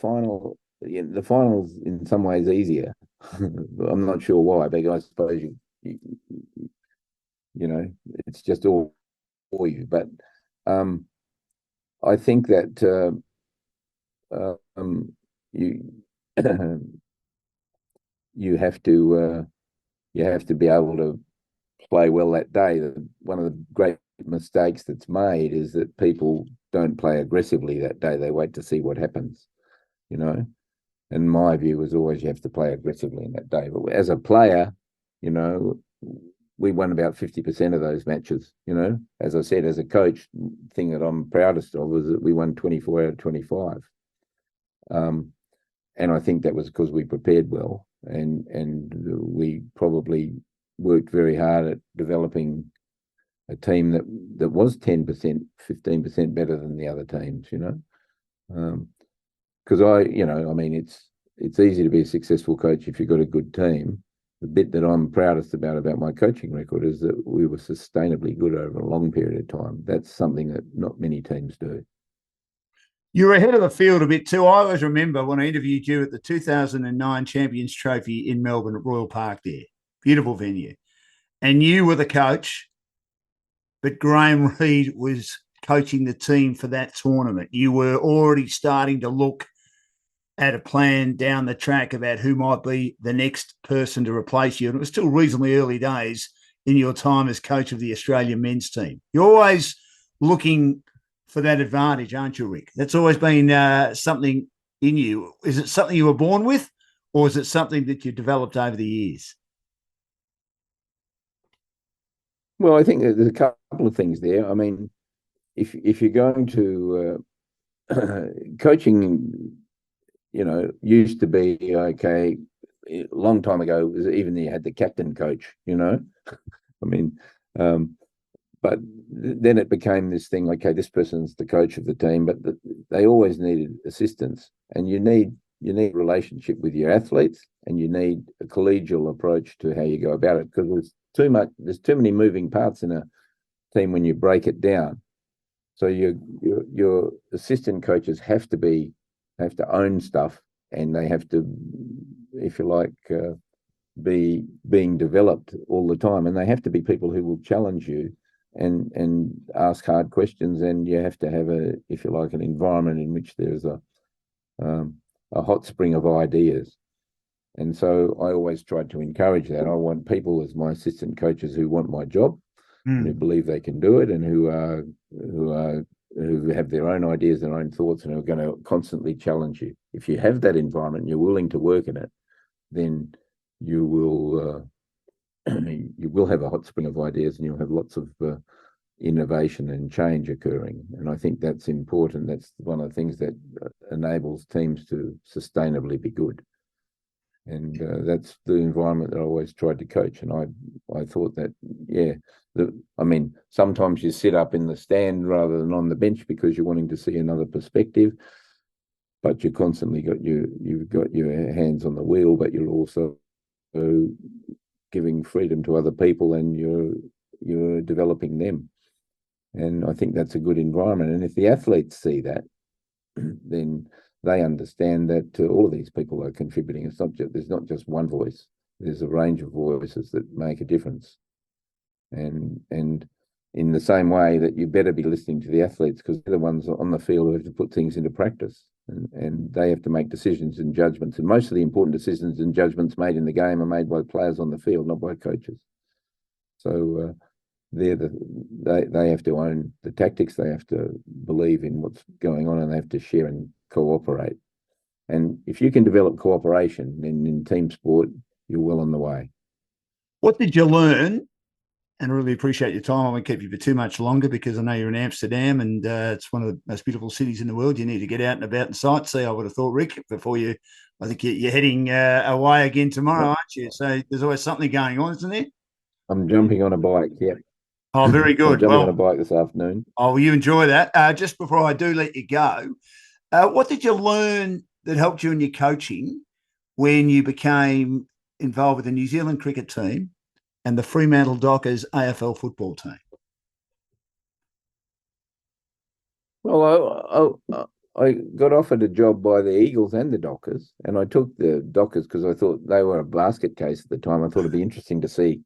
final's in some ways easier. I'm not sure why, but I suppose it's just all for you. But I think that you have to be able to play well that day. One of the great mistakes that's made is that people don't play aggressively that day. They wait to see what happens, And my view was always you have to play aggressively in that day. But as a player, we won about 50% of those matches. As I said, as a coach, the thing that I'm proudest of was that we won 24 out of 25. And I think that was because we prepared well and we probably worked very hard at developing a team that was 10%, 15% better than the other teams, because it's easy to be a successful coach if you've got a good team. The bit that I'm proudest about my coaching record is that we were sustainably good over a long period of time. That's something that not many teams do. You're ahead of the field a bit too. I always remember when I interviewed you at the 2009 Champions Trophy in Melbourne at Royal Park there. Beautiful venue. And you were the coach, but Graham Reid was coaching the team for that tournament. You were already starting to look at a plan down the track about who might be the next person to replace you. And it was still reasonably early days in your time as coach of the Australian men's team. You're always looking for that advantage, aren't you, Rick? That's always been something in you. Is it something you were born with, or is it something that you developed over the years? Well, I think there's a couple of things there. I mean, if you're going to coaching, used to be okay. A long time ago, was even you had the captain coach. I mean, but then it became this thing. Okay, this person's the coach of the team, but they always needed assistance, and you need relationship with your athletes, and you need a collegial approach to how you go about it, because there's too many moving parts in a team when you break it down. So your assistant coaches have to own stuff, and they have to, if you like, be being developed all the time, and they have to be people who will challenge you and ask hard questions, and you have to have if you like, an environment in which there's a hot spring of ideas. And so I always tried to encourage that. I want people as my assistant coaches who want my job, and who believe they can do it, and who have their own ideas, their own thoughts, and are going to constantly challenge you. If you have that environment and you're willing to work in it, then you will have a hot spring of ideas, and you'll have lots of innovation and change occurring. And I think that's important. That's one of the things that enables teams to sustainably be good. And that's the environment that I always tried to coach. And I thought that, sometimes you sit up in the stand rather than on the bench because you're wanting to see another perspective, but you constantly you've got your hands on the wheel, but you're also giving freedom to other people, and you're developing them. And I think that's a good environment. And if the athletes see that, then they understand that all of these people are contributing. There's not just one voice. There's a range of voices that make a difference. And in the same way that you better be listening to the athletes, because they're the ones on the field who have to put things into practice, and they have to make decisions and judgments. And most of the important decisions and judgments made in the game are made by players on the field, not by coaches. So they have to own the tactics. They have to believe in what's going on, and they have to share and cooperate. And if you can develop cooperation, then in team sport, you're well on the way. What did you learn and I really appreciate your time. I won't keep you for too much longer because I know you're in Amsterdam, and it's one of the most beautiful cities in the world. You need to get out and about and sightsee, I would have thought, Rick, before you. I think you're heading away again tomorrow, aren't you? So there's always something going on, isn't there? I'm jumping on a bike. Yep. Oh, very I'm good. jumping on a Well, bike this afternoon. oh, you enjoy that. Just before I do let you go, what did you learn that helped you in your coaching when you became involved with the New Zealand cricket team and the Fremantle Dockers AFL football team? Well, I got offered a job by the Eagles and the Dockers, and I took the Dockers because I thought they were a basket case at the time. I thought it'd be interesting to see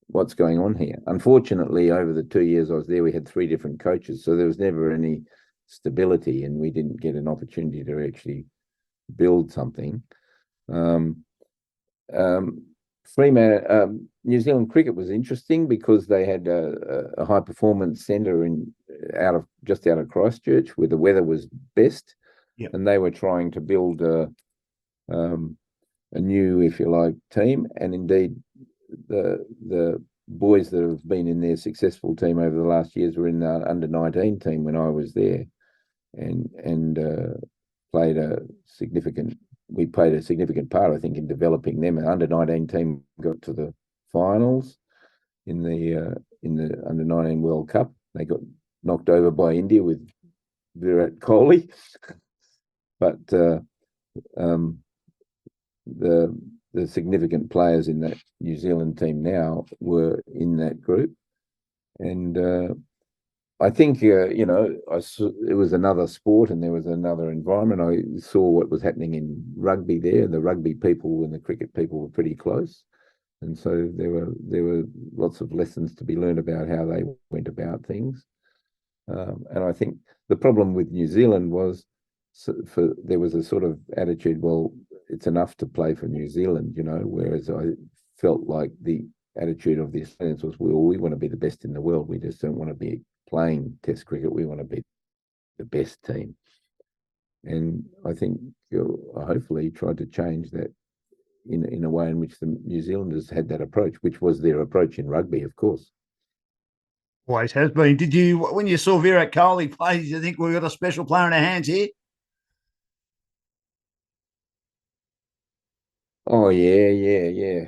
what's going on here. Unfortunately, over the 2 years I was there, we had 3 different coaches, so there was never any stability, and we didn't get an opportunity to actually build something. New Zealand cricket was interesting because they had a high performance centre just out of Christchurch, where the weather was best, and they were trying to build a new, if you like, team. And indeed, the boys that have been in their successful team over the last years were in the under-19 team when I was there, and we played a significant part, I think, in developing them. An under-19 team got to the finals in the under-19 World Cup. They got knocked over by India with Virat Kohli, but the significant players in that New Zealand team now were in that group, and I think it was another sport and there was another environment. I saw what was happening in rugby there. The rugby people and the cricket people were pretty close, and so there were lots of lessons to be learned about how they went about things. And I think the problem with New Zealand was there was a sort of attitude, well, it's enough to play for New Zealand, whereas I felt like the attitude of the Australians was, well, we want to be the best in the world. We just don't want to be playing Test cricket. We want to be the best team. And I think I hopefully tried to change that in a way in which the New Zealanders had that approach, which was their approach in rugby, of course. Always has been. Did you, when you saw Virat Kohli play, did you think we've got a special player in our hands here? Oh yeah.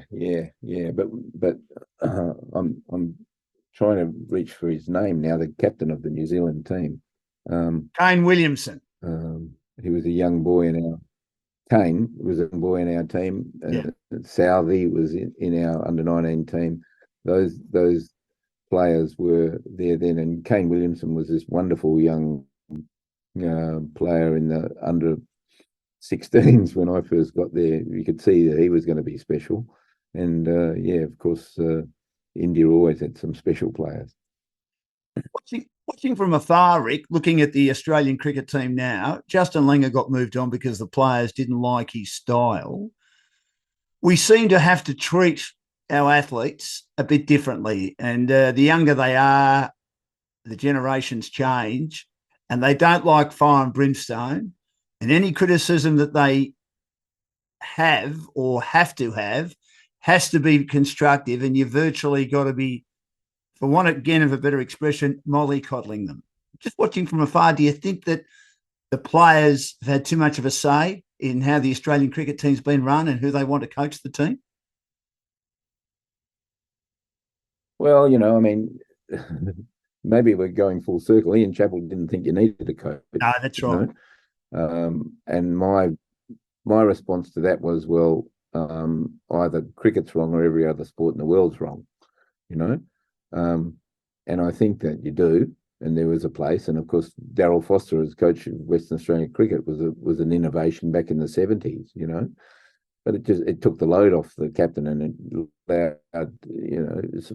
But I'm trying to reach for his name now. The captain of the New Zealand team, Kane Williamson. He was a young boy Kane was a boy in our team. Southey was in our under-19 team. Those players were there then, and Kane Williamson was this wonderful young player in the under-16s when I first got there. You could see that he was going to be special, and of course, India always had some special players. Watching from afar, Rick, looking at the Australian cricket team now, Justin Langer got moved on because the players didn't like his style. We seem to have to treat our athletes a bit differently. And the younger they are, the generations change, and they don't like fire and brimstone. And any criticism that they have or have to have has to be constructive, and you've virtually got to be, for want again of a better expression, mollycoddling them. Just watching from afar, do you think that the players have had too much of a say in how the Australian cricket team's been run and who they want to coach the team? Well, I mean, maybe we're going full circle. Ian Chappell didn't think you needed a coach. No, that's right. And my response to that was, well, either cricket's wrong or every other sport in the world's wrong, and I think that you do, and there was a place. And of course, Darryl Foster as coach of Western Australian cricket was an innovation back in the 70s, but it took the load off the captain, and it allowed,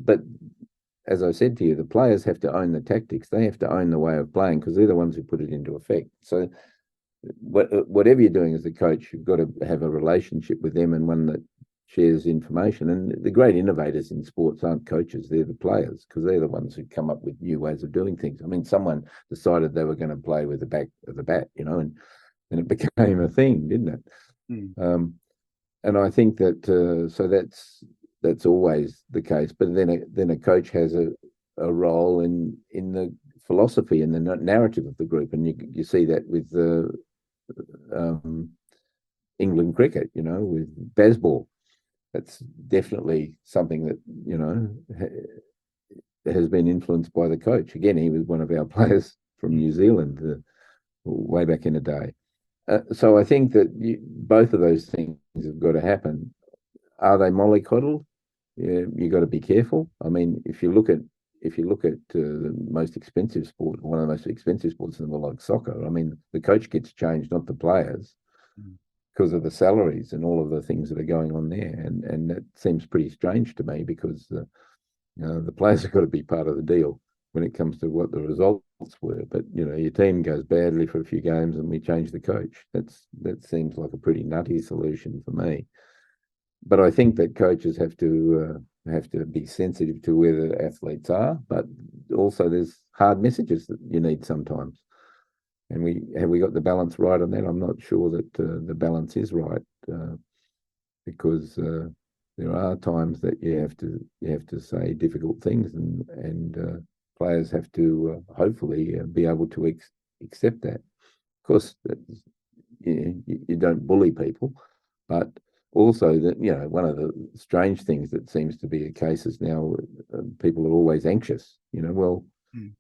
but as I said to you, the players have to own the tactics. They have to own the way of playing because they're the ones who put it into effect. So whatever you're doing as a coach, you've got to have a relationship with them, and one that shares information. And the great innovators in sports aren't coaches, they're the players, because they're the ones who come up with new ways of doing things. I mean, someone decided they were going to play with the back of the bat, and it became a thing, didn't it? And I think that so that's always the case. But then a coach has a role in the philosophy and the narrative of the group, and you see that with the England cricket, with baseball. That's definitely something that has been influenced by the coach. Again, he was one of our players from New Zealand way back in the day. So I think that both of those things have got to happen. Are they mollycoddled? Yeah, you got to be careful. I mean, if you look at the most expensive sport, one of the most expensive sports in the world, like soccer, I mean, the coach gets changed, not the players, because of the salaries and all of the things that are going on there. And that seems pretty strange to me, because the players have got to be part of the deal when it comes to what the results were. But your team goes badly for a few games and we change the coach. That seems like a pretty nutty solution for me. But I think that coaches have to be sensitive to where the athletes are, but also there's hard messages that you need sometimes. And we got the balance right on that? I'm not sure that the balance is right, because there are times that you have to say difficult things, and players have to hopefully be able to accept that. Of course, you don't bully people, but also that one of the strange things that seems to be a case is now people are always anxious.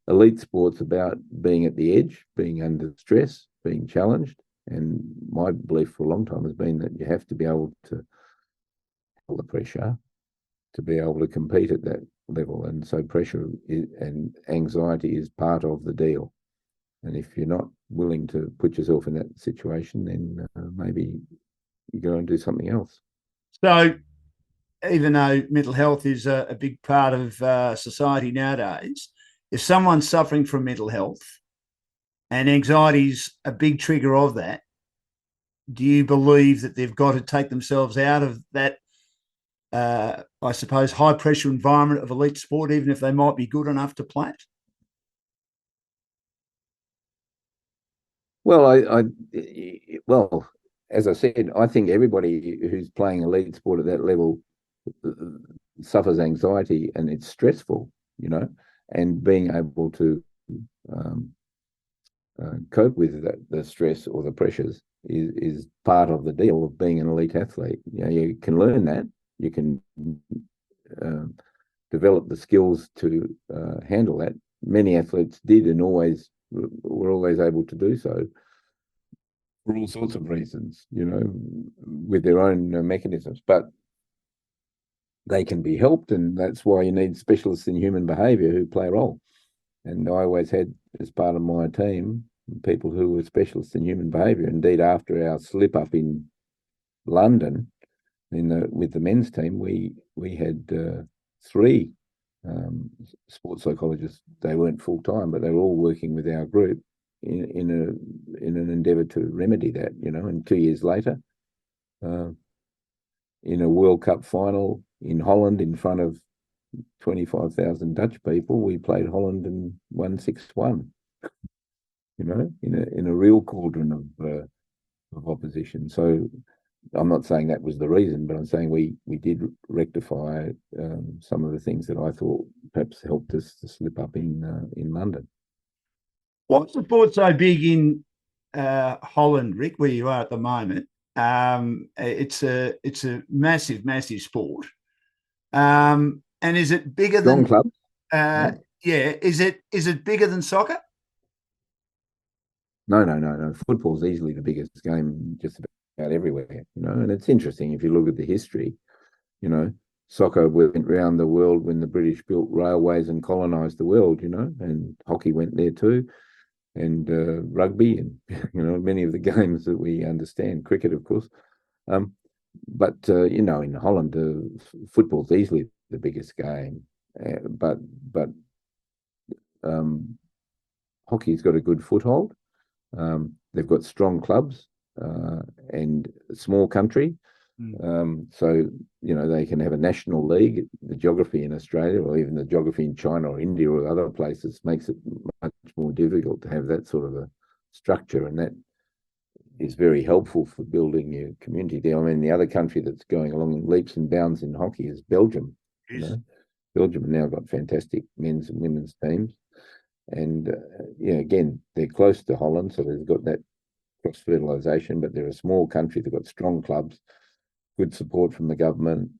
Elite sport's about being at the edge, being under stress, being challenged, and my belief for a long time has been that you have to be able to handle the pressure to be able to compete at that level, and so pressure and anxiety is part of the deal. And if you're not willing to put yourself in that situation, then maybe you go and do something else. So, even though mental health is a big part of society nowadays, if someone's suffering from mental health and anxiety's a big trigger of that, do you believe that they've got to take themselves out of that, I suppose, high pressure environment of elite sport, even if they might be good enough to play it? Well, well, as I said, I think everybody who's playing elite sport at that level suffers anxiety, and it's stressful, and being able to cope with the stress or the pressures is part of the deal of being an elite athlete. You can learn that. You can develop the skills to handle that. Many athletes did, and were always able to do so for all sorts of reasons, with their own mechanisms. But they can be helped, and that's why you need specialists in human behaviour who play a role. And I always had, as part of my team, people who were specialists in human behaviour. Indeed, after our slip up in London, with the men's team, we had 3 sports psychologists. They weren't full time, but they were all working with our group in an endeavour to remedy that. And 2 years later, in a World Cup final in Holland in front of 25,000 Dutch people, we played Holland and won 6-1. In a real cauldron of opposition. So I'm not saying that was the reason, but I'm saying we did rectify some of the things that I thought perhaps helped us to slip up in London. What's the sport so big in Holland, Rick, where you are at the moment? It's a massive, massive sport. And is it bigger Strong than club? Yeah. Is it bigger than soccer? No. Football's easily the biggest game just about everywhere, and it's interesting if you look at the history. Soccer went round the world when the British built railways and colonised the world, and hockey went there too, and rugby, and many of the games that we understand, cricket, of course. But in Holland, football's easily the biggest game, but hockey's got a good foothold. They've got strong clubs and a small country. So, they can have a national league. The geography in Australia, or even the geography in China or India or other places, makes it much more difficult to have that sort of a structure. And that is very helpful for building your community there. I mean, the other country that's going along in leaps and bounds in hockey is Belgium. You know, Belgium have now got fantastic men's and women's teams, and again, they're close to Holland, so they've got that cross fertilization. But they're a small country; they've got strong clubs, good support from the government.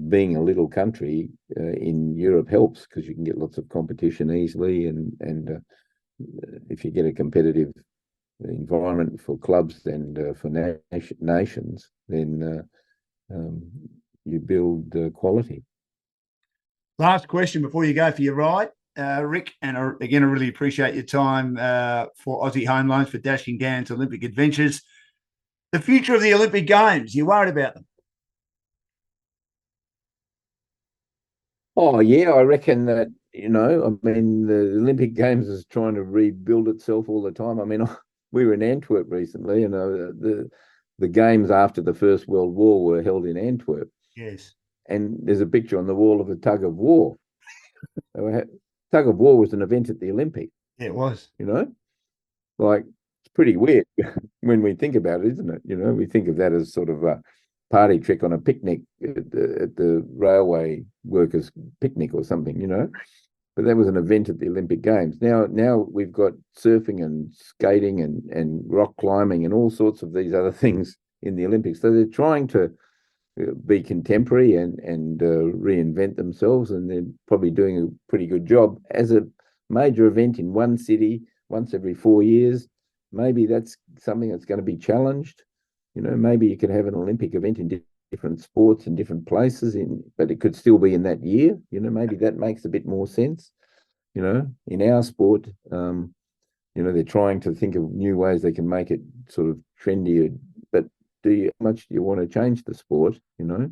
Being a little country in Europe helps because you can get lots of competition easily, and if you get a competitive environment for clubs and for nations, then you build quality. Last question before you go for your ride, Rick, and again, I really appreciate your time for Aussie Home Loans for Dashing Dan's Olympic Adventures. The future of the Olympic Games, you worried about them? Oh, yeah, I reckon that, I mean, the Olympic Games is trying to rebuild itself all the time. I mean, we were in Antwerp recently, and the games after the First World War were held in Antwerp. Yes. And there's a picture on the wall of a tug of war. Tug of war was an event at the Olympics. Yeah, it was. Like, it's pretty weird when we think about it, isn't it? We think of that as sort of a party trick on a picnic at the railway workers' picnic or something, But that was an event at the Olympic Games. Now we've got surfing and skating and rock climbing and all sorts of these other things in the Olympics. So they're trying to be contemporary and reinvent themselves, and they're probably doing a pretty good job. As a major event in one city once every 4 years, maybe that's something that's going to be challenged. Maybe you could have an Olympic event in different sports and different places, but it could still be in that year. Maybe that makes a bit more sense. In our sport, they're trying to think of new ways they can make it sort of trendier. But how much do you want to change the sport? Will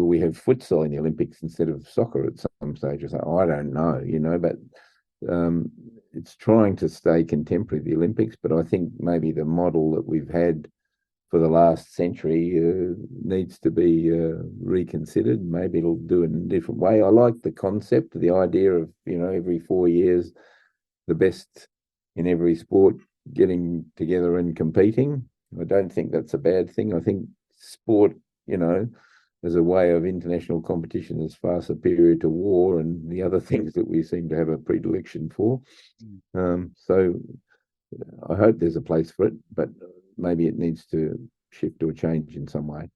we have futsal in the Olympics instead of soccer at some stage? I don't know. But it's trying to stay contemporary, the Olympics, but I think maybe the model that we've had for the last century needs to be reconsidered. Maybe it'll do it in a different way. I like the concept, the idea of, every 4 years, the best in every sport getting together and competing. I don't think that's a bad thing. I think sport, as a way of international competition is far superior to war and the other things that we seem to have a predilection for. So I hope there's a place for it, but maybe it needs to shift or change in some way.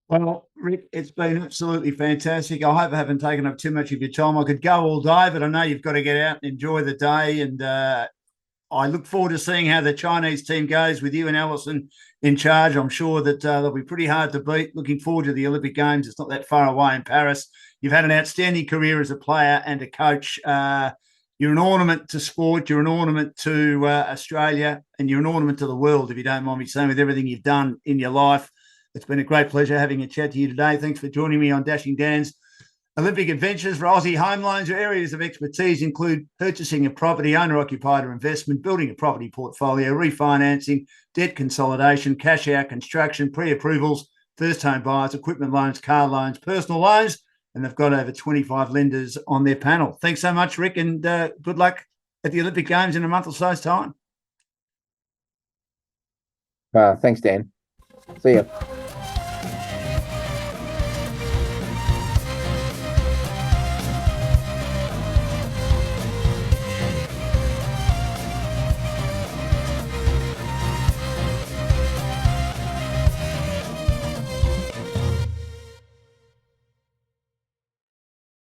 Well, Rick, it's been absolutely fantastic. I hope I haven't taken up too much of your time. I could go all day, but I know you've got to get out and enjoy the day. And I look forward to seeing how the Chinese team goes with you and Alison in charge. I'm sure that they'll be pretty hard to beat. Looking forward to the Olympic Games. It's not that far away in Paris. You've had an outstanding career as a player and a coach. You're an ornament to sport. You're an ornament to Australia, and you're an ornament to the world, if you don't mind me saying, with everything you've done in your life. It's been a great pleasure having a chat to you today. Thanks for joining me on Dashing Dan's Olympic Adventures for Aussie Home Loans. Your areas of expertise include purchasing a property, owner-occupied or investment, building a property portfolio, refinancing, debt consolidation, cash out, construction, pre-approvals, first home buyers, equipment loans, car loans, personal loans, and they've got over 25 lenders on their panel. Thanks so much, Rick, and good luck at the Olympic Games in a month or so's time. Thanks, Dan. See ya.